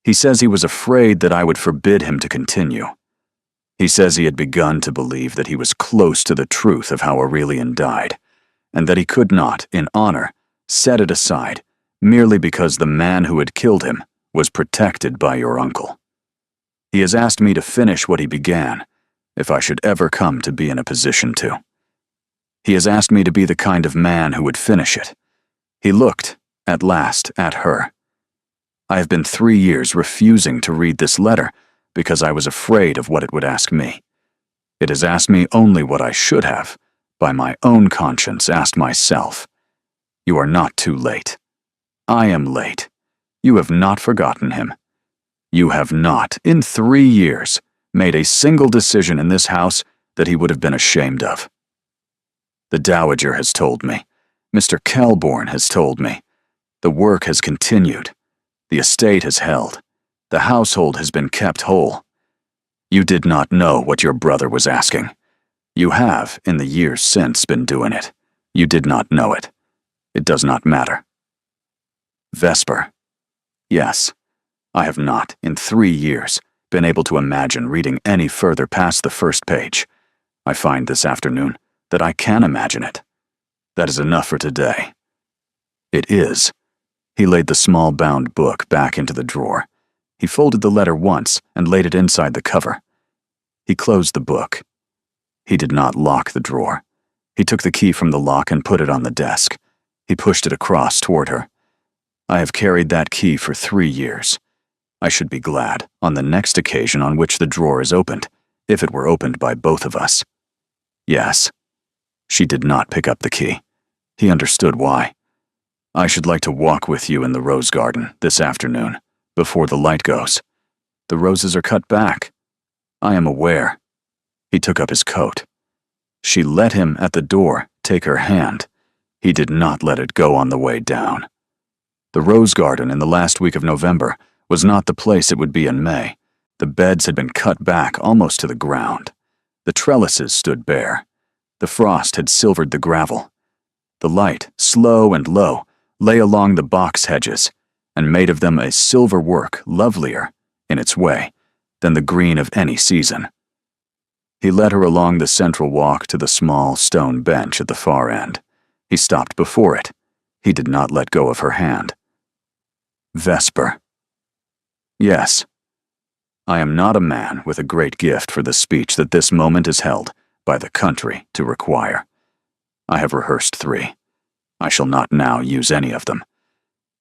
Speaker 1: He says he was afraid that I would forbid him to continue. He says he had begun to believe that he was close to the truth of how Aurelian died, and that he could not, in honor, set it aside merely because the man who had killed him was protected by your uncle. He has asked me to finish what he began, if I should ever come to be in a position to. He has asked me to be the kind of man who would finish it. He looked, at last, at her. I have been 3 years refusing to read this letter because I was afraid of what it would ask me. It has asked me only what I should have, by my own conscience, asked myself. You are not too late. I am late. You have not forgotten him. You have not, in 3 years, made a single decision in this house that he would have been ashamed of. The Dowager has told me. Mr. Kelbourne has told me. The work has continued. The estate has held. The household has been kept whole. You did not know what your brother was asking. You have, in the years since, been doing it. You did not know it. It does not matter. Vesper. Yes, I have not, in 3 years, been able to imagine reading any further past the first page. I find this afternoon that I can imagine it. That is enough for today. It is. He laid the small bound book back into the drawer. He folded the letter once and laid it inside the cover. He closed the book. He did not lock the drawer. He took the key from the lock and put it on the desk. He pushed it across toward her. I have carried that key for 3 years. I should be glad, on the next occasion on which the drawer is opened, if it were opened by both of us. Yes. She did not pick up the key. He understood why. I should like to walk with you in the rose garden this afternoon, before the light goes. The roses are cut back. I am aware. He took up his coat. She let him, at the door, take her hand. He did not let it go on the way down. The rose garden in the last week of November was not the place it would be in May, The beds had been cut back almost to the ground. The trellises stood bare. The frost had silvered the gravel. The light, slow and low, lay along the box hedges and made of them a silver work lovelier, in its way, than the green of any season. He led her along the central walk to the small stone bench at the far end. He stopped before it. He did not let go of her hand. Vesper. Yes. I am not a man with a great gift for the speech that this moment is held by the country to require. I have rehearsed 3. I shall not now use any of them.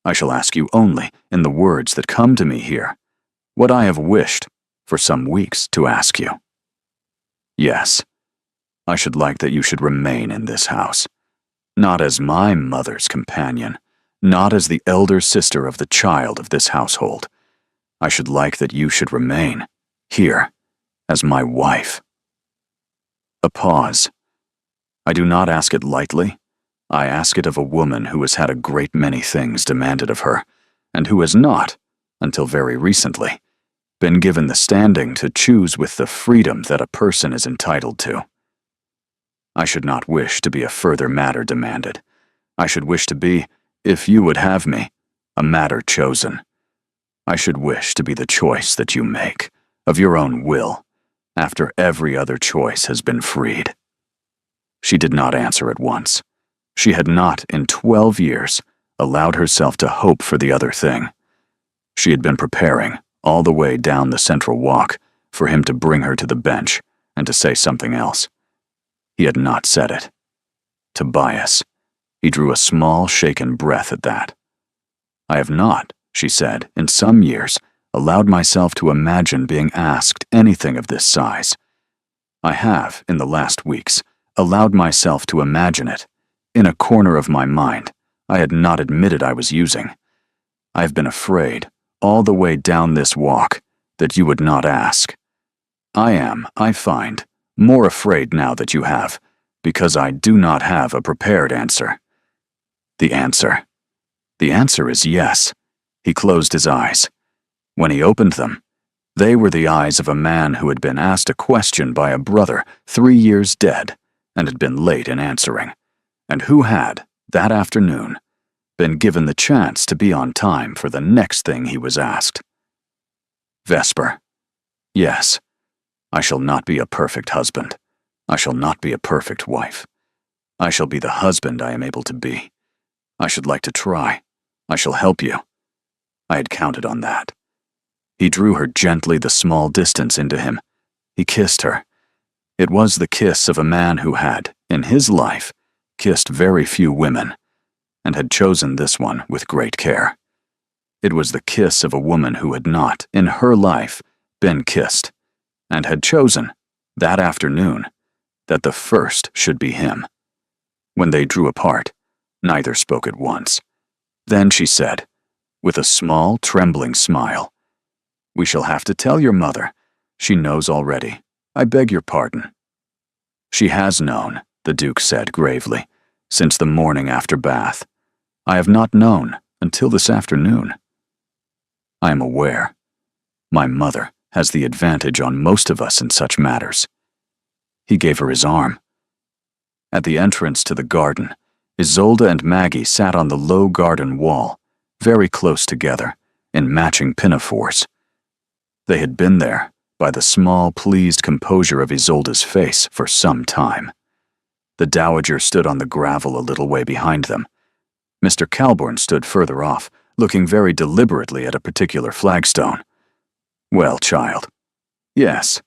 Speaker 1: I shall ask you only, in the words that come to me here, what I have wished for some weeks to ask you. Yes, I should like that you should remain in this house, not as my mother's companion, not as the elder sister of the child of this household. I should like that you should remain here as my wife. A pause. I do not ask it lightly. I ask it of a woman who has had a great many things demanded of her, and who has not, until very recently, been given the standing to choose with the freedom that a person is entitled to. I should not wish to be a further matter demanded. I should wish to be, if you would have me, a matter chosen. I should wish to be the choice that you make, of your own will, after every other choice has been freed. She did not answer at once. She had not, in 12 years, allowed herself to hope for the other thing. She had been preparing, all the way down the central walk, for him to bring her to the bench and to say something else. He had not said it. Tobias. He drew a small, shaken breath at that. I have not, she said, in some years, allowed myself to imagine being asked anything of this size. I have, in the last weeks, allowed myself to imagine it. In a corner of my mind, I had not admitted I was using. I have been afraid, all the way down this walk, that you would not ask. I am, I find, more afraid now that you have, because I do not have a prepared answer. The answer. The answer is yes. He closed his eyes. When he opened them, they were the eyes of a man who had been asked a question by a brother 3 years dead and had been late in answering, and who had, that afternoon, been given the chance to be on time for the next thing he was asked. Vesper. Yes, I shall not be a perfect husband. I shall not be a perfect wife. I shall be the husband I am able to be. I should like to try. I shall help you. I had counted on that. He drew her gently the small distance into him. He kissed her. It was the kiss of a man who had, in his life, kissed very few women, and had chosen this one with great care. It was the kiss of a woman who had not, in her life, been kissed, and had chosen, that afternoon, that the first should be him. When they drew apart, neither spoke at once. Then she said, with a small, trembling smile, "We shall have to tell your mother. She knows already. I beg your pardon." "She has known," the Duke said gravely, "since the morning after bath. I have not known until this afternoon." "I am aware. My mother has the advantage on most of us in such matters." He gave her his arm. At the entrance to the garden, Isolde and Maggie sat on the low garden wall, very close together, in matching pinafores. They had been there, by the small, pleased composure of Isolde's face, for some time. The dowager stood on the gravel a little way behind them. Mr. Calbourne stood further off, looking very deliberately at a particular flagstone. "Well, child." "Yes."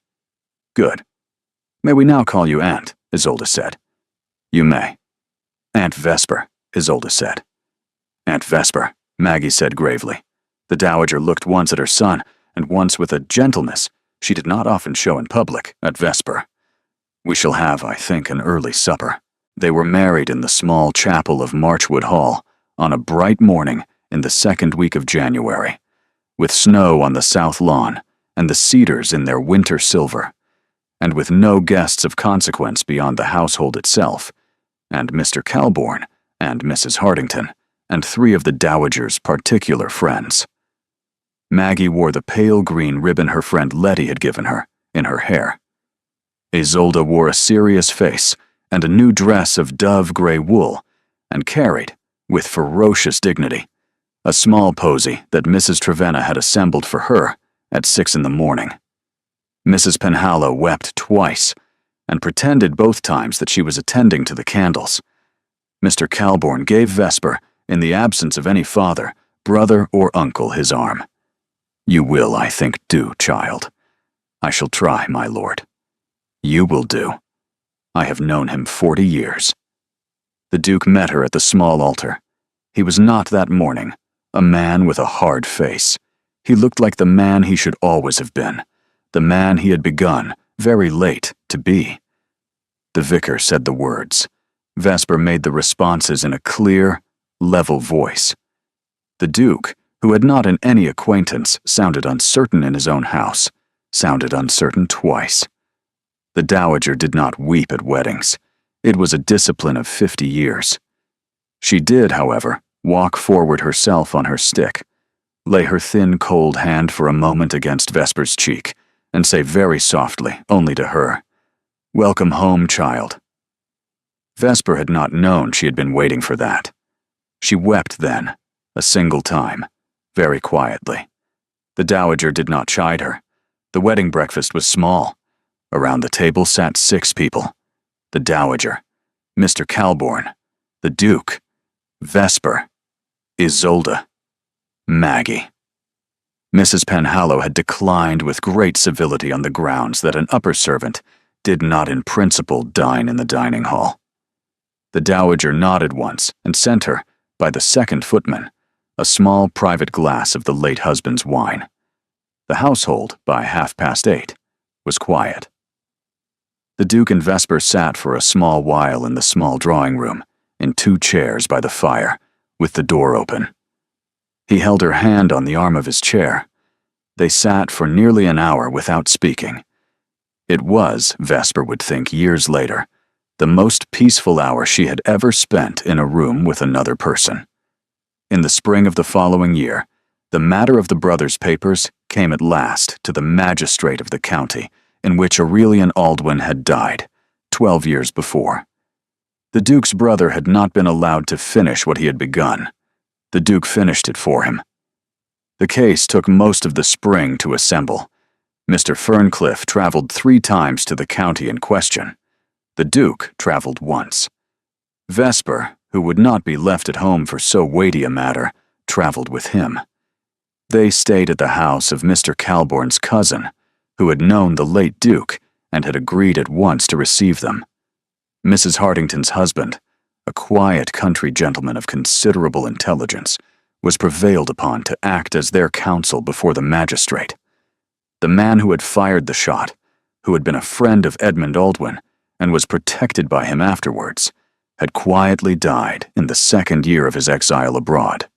Speaker 1: "Good. May we now call you Aunt?" Isolde said. "You may." "Aunt Vesper," Isolde said. "Aunt Vesper," Maggie said gravely. The dowager looked once at her son, and once with a gentleness she did not often show in public, at Vesper. "We shall have, I think, an early supper." They were married in the small chapel of Marchwood Hall on a bright morning in the 2nd week of January, with snow on the south lawn and the cedars in their winter silver, and with no guests of consequence beyond the household itself, and Mr. Calbourne and Mrs. Hartington, and 3 of the dowager's particular friends. Maggie wore the pale green ribbon her friend Letty had given her in her hair. Isolde wore a serious face and a new dress of dove gray wool, and carried, with ferocious dignity, a small posy that Mrs. Trevenna had assembled for her at 6 in the morning. Mrs. Penhallow wept twice, and pretended both times that she was attending to the candles. Mr. Calbourne gave Vesper, in the absence of any father, brother, or uncle, his arm. "You will, I think, do, child. I shall try, my lord. You will do. I have known him 40 years. The Duke met her at the small altar. He was not that morning a man with a hard face. He looked like the man he should always have been, the man he had begun, very late, to be. The vicar said the words. Vesper made the responses in a clear, level voice. The Duke, who had not in any acquaintance sounded uncertain in his own house, sounded uncertain twice. The Dowager did not weep at weddings. It was a discipline of 50 years. She did, however, walk forward herself on her stick, lay her thin, cold hand for a moment against Vesper's cheek, and say very softly, only to her, "Welcome home, child." Vesper had not known she had been waiting for that. She wept then, a single time, very quietly. The Dowager did not chide her. The wedding breakfast was small. Around the table sat 6 people. The Dowager, Mr. Calbourne, the Duke, Vesper, Isolde, Maggie. Mrs. Penhallow had declined with great civility on the grounds that an upper servant did not in principle dine in the dining hall. The Dowager nodded once and sent her, by the second footman, a small private glass of the late husband's wine. The household, by 8:30, was quiet. The Duke and Vesper sat for a small while in the small drawing room, in 2 chairs by the fire, with the door open. He held her hand on the arm of his chair. They sat for nearly an hour without speaking. It was, Vesper would think years later, the most peaceful hour she had ever spent in a room with another person. In the spring of the following year, the matter of the brothers' papers came at last to the magistrate of the county in which Aurelian Aldwyn had died, 12 years before. The Duke's brother had not been allowed to finish what he had begun. The Duke finished it for him. The case took most of the spring to assemble. Mr. Ferncliff traveled 3 times to the county in question. The Duke traveled once. Vesper, who would not be left at home for so weighty a matter, traveled with him. They stayed at the house of Mr. Calbourne's cousin, who had known the late Duke and had agreed at once to receive them. Mrs. Hartington's husband, a quiet country gentleman of considerable intelligence, was prevailed upon to act as their counsel before the magistrate. The man who had fired the shot, who had been a friend of Edmund Aldwyn and was protected by him afterwards, had quietly died in the 2nd year of his exile abroad.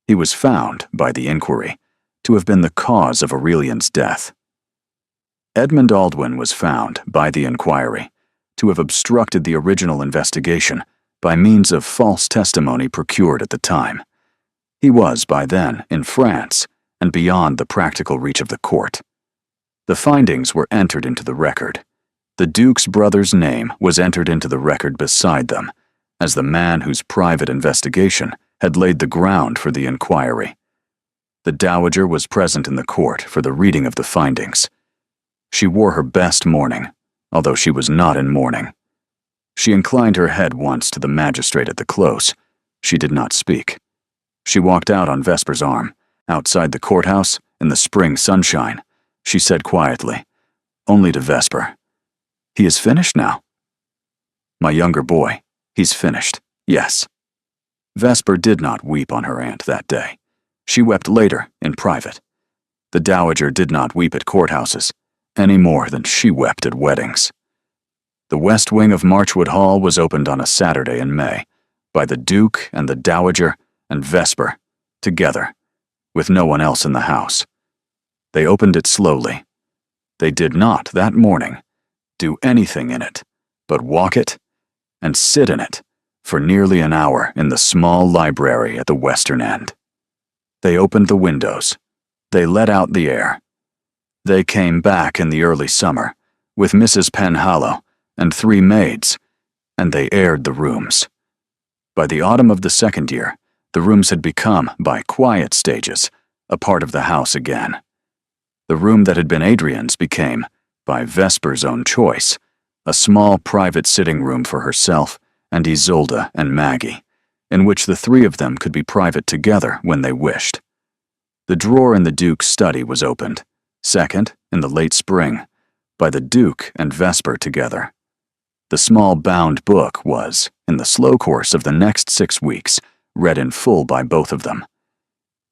Speaker 1: He was found, by the inquiry, to have been the cause of Aurelian's death. Edmund Aldwyn was found, by the inquiry, to have obstructed the original investigation by means of false testimony procured at the time. He was, by then, in France, and beyond the practical reach of the court. The findings were entered into the record. The Duke's brother's name was entered into the record beside them, as the man whose private investigation had laid the ground for the inquiry. The Dowager was present in the court for the reading of the findings. She wore her best mourning, although she was not in mourning. She inclined her head once to the magistrate at the close. She did not speak. She walked out on Vesper's arm, outside the courthouse, in the spring sunshine. She said quietly, only to Vesper, "He is finished now?" "My younger boy, he's finished, yes." Vesper did not weep on her aunt that day. She wept later, in private. The Dowager did not weep at courthouses, any more than she wept at weddings. The west wing of Marchwood Hall was opened on a Saturday in May, by the Duke and the Dowager and Vesper, together, with no one else in the house. They opened it slowly. They did not, that morning, do anything in it, but walk it and sit in it for nearly an hour in the small library at the western end. They opened the windows. They let out the air. They came back in the early summer, with Mrs. Penhallow and 3 maids, and they aired the rooms. By the autumn of the second year, the rooms had become, by quiet stages, a part of the house again. The room that had been Adrian's became, by Vesper's own choice, a small private sitting room for herself and Isolde and Maggie, in which the 3 of them could be private together when they wished. The drawer in the Duke's study was opened, second, in the late spring, by the Duke and Vesper together. The small bound book was, in the slow course of the next 6 weeks, read in full by both of them.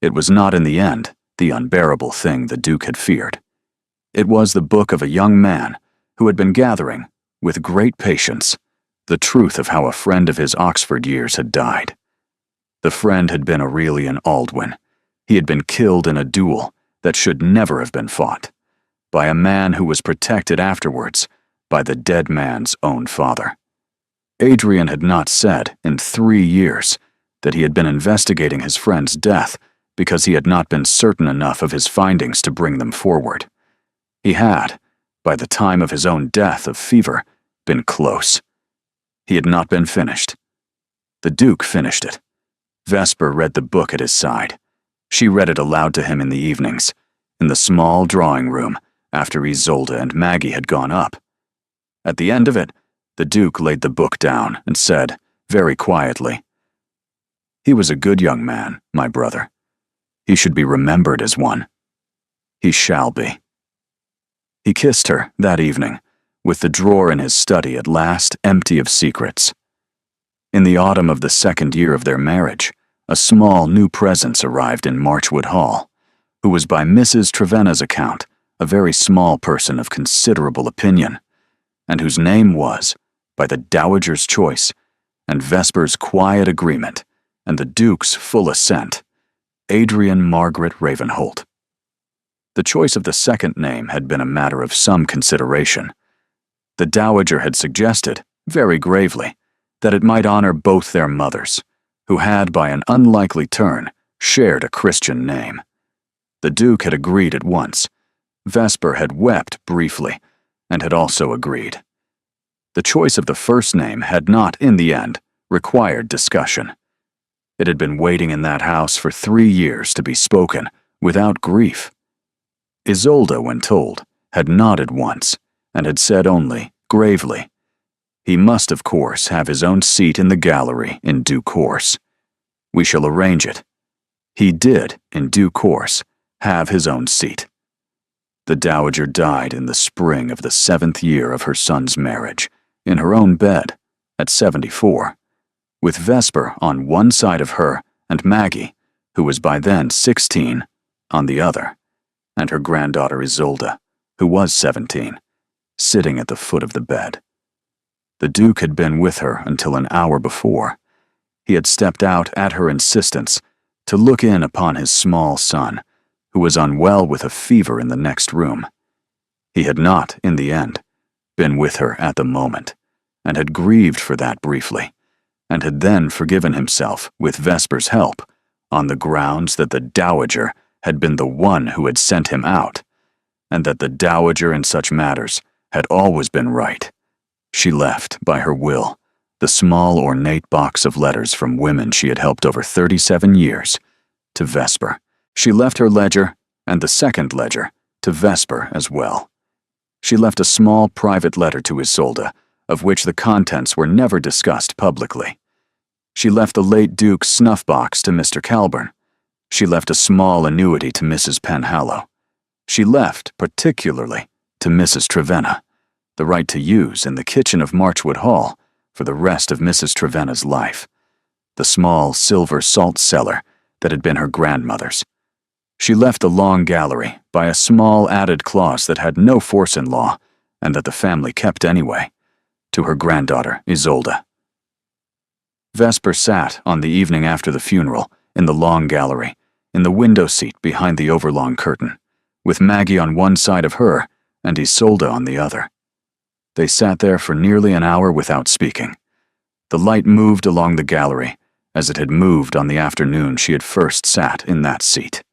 Speaker 1: It was not in the end the unbearable thing the Duke had feared. It was the book of a young man who had been gathering, with great patience, the truth of how a friend of his Oxford years had died. The friend had been Aurelian Aldwyn. He had been killed in a duel that should never have been fought, by a man who was protected afterwards by the dead man's own father. Adrian had not said, in 3 years, that he had been investigating his friend's death because he had not been certain enough of his findings to bring them forward. He had, by the time of his own death of fever, been close. He had not been finished. The Duke finished it. Vesper read the book at his side. She read it aloud to him in the evenings, in the small drawing room, after Isolde and Maggie had gone up. At the end of it, the Duke laid the book down and said, very quietly, "He was a good young man, my brother. He should be remembered as one. He shall be." He kissed her that evening, with the drawer in his study at last empty of secrets. In the autumn of the second year of their marriage, a small new presence arrived in Marchwood Hall, who was by Mrs. Trevenna's account a very small person of considerable opinion, and whose name was, by the Dowager's choice, and Vesper's quiet agreement, and the Duke's full assent, Adrian Margaret Ravenholt. The choice of the second name had been a matter of some consideration. The Dowager had suggested, very gravely, that it might honor both their mothers, who had, by an unlikely turn, shared a Christian name. The Duke had agreed at once. Vesper had wept briefly, and had also agreed. The choice of the first name had not, in the end, required discussion. It had been waiting in that house for 3 years to be spoken, without grief. Isolde, when told, had nodded once, and had said only, gravely, "He must, of course, have his own seat in the gallery in due course. We shall arrange it." He did, in due course, have his own seat. The Dowager died in the spring of the 7th year of her son's marriage, in her own bed, at 74, with Vesper on one side of her and Maggie, who was by then 16, on the other, and her granddaughter Isolde, who was 17, sitting at the foot of the bed. The Duke had been with her until an hour before. He had stepped out at her insistence to look in upon his small son, who was unwell with a fever in the next room. He had not, in the end, been with her at the moment, and had grieved for that briefly, and had then forgiven himself, with Vesper's help, on the grounds that the Dowager had been the one who had sent him out, and that the Dowager in such matters had always been right. She left, by her will, the small ornate box of letters from women she had helped over 37 years, to Vesper. She left her ledger, and the second ledger, to Vesper as well. She left a small private letter to Isolde, of which the contents were never discussed publicly. She left the late Duke's snuff-box to Mr. Calburn. She left a small annuity to Mrs. Penhallow. She left, particularly, to Mrs. Trevenna, the right to use in the kitchen of Marchwood Hall for the rest of Mrs. Trevenna's life, the small silver salt cellar that had been her grandmother's. She left the long gallery by a small added clause that had no force in law, and that the family kept anyway, to her granddaughter Isolde. Vesper sat, on the evening after the funeral, in the long gallery, in the window seat behind the overlong curtain, with Maggie on one side of her and Isolde on the other. They sat there for nearly an hour without speaking. The light moved along the gallery, as it had moved on the afternoon she had first sat in that seat.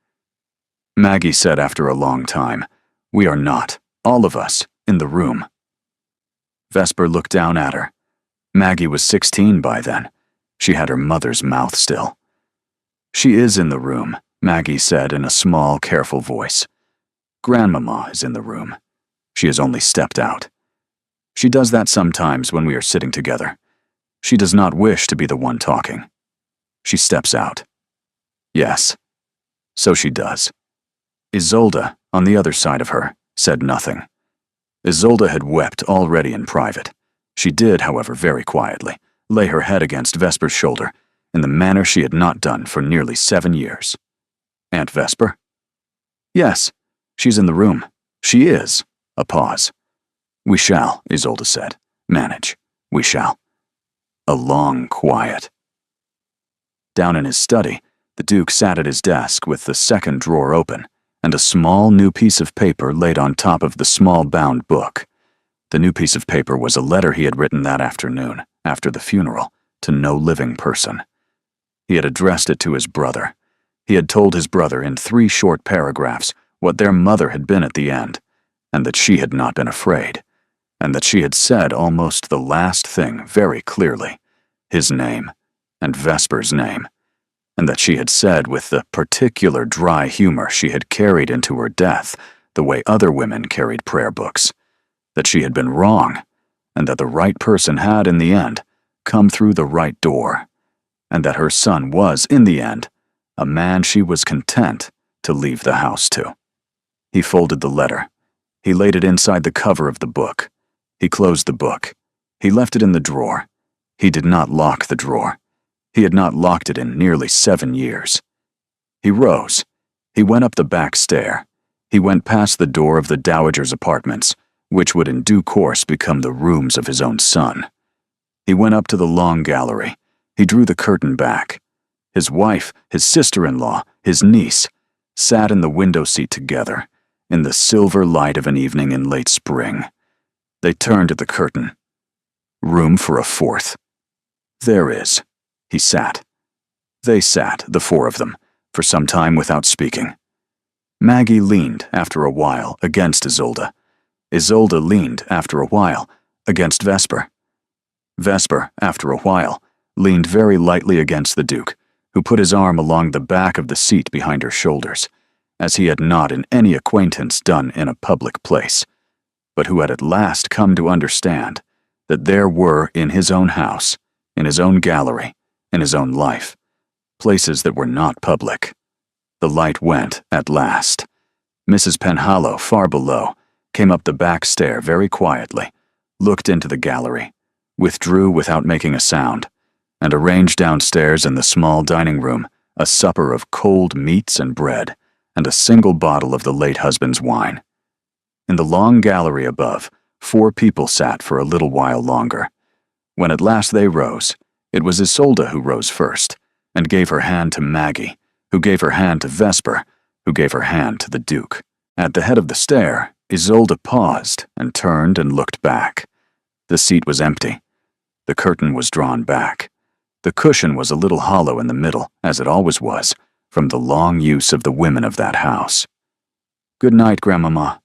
Speaker 1: Maggie said after a long time. "We are not, all of us, in the room." Vesper looked down at her. Maggie was 16 by then. She had her mother's mouth still. "She is in the room," Maggie said in a small, careful voice. "Grandmama is in the room. She has only stepped out. She does that sometimes when we are sitting together. She does not wish to be the one talking. She steps out." "Yes." "So she does." Isolde, on the other side of her, said nothing. Isolde had wept already in private. She did, however, very quietly, lay her head against Vesper's shoulder in the manner she had not done for nearly 7 years. "Aunt Vesper?" "Yes, she's in the room. She is." A pause. "We shall," Isolde said. "Manage. We shall." A long quiet. Down in his study, the Duke sat at his desk with the second drawer open and a small new piece of paper laid on top of the small bound book. The new piece of paper was a letter he had written that afternoon, after the funeral, to no living person. He had addressed it to his brother. He had told his brother in 3 short paragraphs what their mother had been at the end, and that she had not been afraid, and that she had said almost the last thing very clearly, his name and Vesper's name, and that she had said with the particular dry humor she had carried into her death, the way other women carried prayer books, that she had been wrong, and that the right person had, in the end, come through the right door, and that her son was, in the end, a man she was content to leave the house to. He folded the letter. He laid it inside the cover of the book. He closed the book. He left it in the drawer. He did not lock the drawer. He had not locked it in nearly 7 years. He rose. He went up the back stair. He went past the door of the dowager's apartments, which would in due course become the rooms of his own son. He went up to the long gallery. He drew the curtain back. His wife, his sister-in-law, his niece, sat in the window seat together, in the silver light of an evening in late spring. They turned at the curtain. Room for a 4th. "There is." He sat. They sat, the 4 of them, for some time without speaking. Maggie leaned, after a while, against Isolde. Isolde leaned, after a while, against Vesper. Vesper, after a while, leaned very lightly against the Duke, who put his arm along the back of the seat behind her shoulders, as he had not in any acquaintance done in a public place, but who had at last come to understand that there were in his own house, in his own gallery, in his own life, places that were not public. The light went, at last. Mrs. Penhallow, far below, came up the back stair very quietly, looked into the gallery, withdrew without making a sound, and arranged downstairs in the small dining room a supper of cold meats and bread, and a single bottle of the late husband's wine. In the long gallery above, 4 people sat for a little while longer. When at last they rose, it was Isolde who rose first, and gave her hand to Maggie, who gave her hand to Vesper, who gave her hand to the Duke. At the head of the stair, Isolde paused and turned and looked back. The seat was empty. The curtain was drawn back. The cushion was a little hollow in the middle, as it always was, from the long use of the women of that house. "Good night, Grandmama."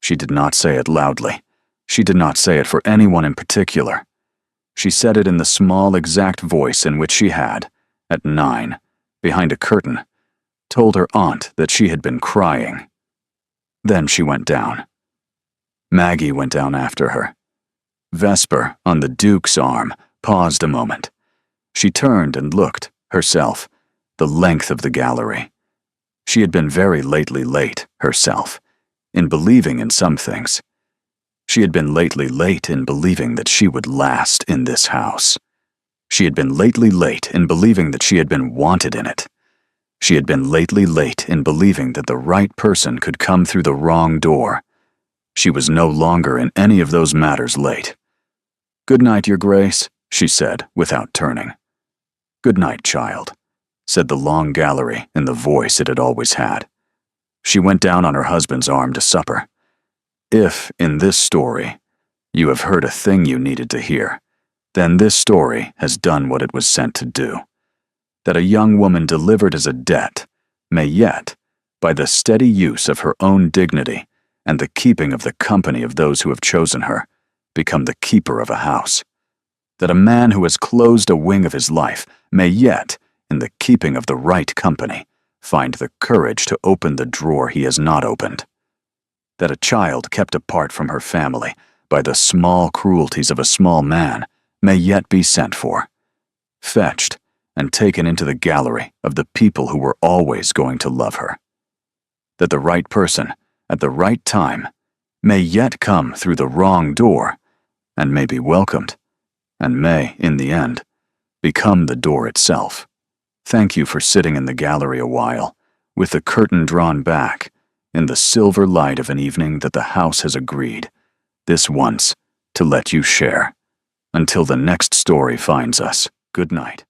Speaker 1: She did not say it loudly. She did not say it for anyone in particular. She said it in the small, exact voice in which she had, at 9, behind a curtain, told her aunt that she had been crying. Then she went down. Maggie went down after her. Vesper, on the Duke's arm, paused a moment. She turned and looked, herself, the length of the gallery. She had been very lately late, herself, in believing in some things. She had been lately late in believing that she would last in this house. She had been lately late in believing that she had been wanted in it. She had been lately late in believing that the right person could come through the wrong door. She was no longer in any of those matters late. "Good night, Your Grace," she said, without turning. "Good night, child," said the long gallery in the voice it had always had. She went down on her husband's arm to supper. If, in this story, you have heard a thing you needed to hear, then this story has done what it was sent to do. That a young woman delivered as a debt may yet, by the steady use of her own dignity and the keeping of the company of those who have chosen her, become the keeper of a house. That a man who has closed a wing of his life may yet, in the keeping of the right company, find the courage to open the drawer he has not opened. That a child kept apart from her family by the small cruelties of a small man may yet be sent for, fetched, and taken into the gallery of the people who were always going to love her. That the right person, at the right time, may yet come through the wrong door, and may be welcomed, and may, in the end, become the door itself. Thank you for sitting in the gallery a while, with the curtain drawn back, in the silver light of an evening that the house has agreed, this once, to let you share. Until the next story finds us, good night.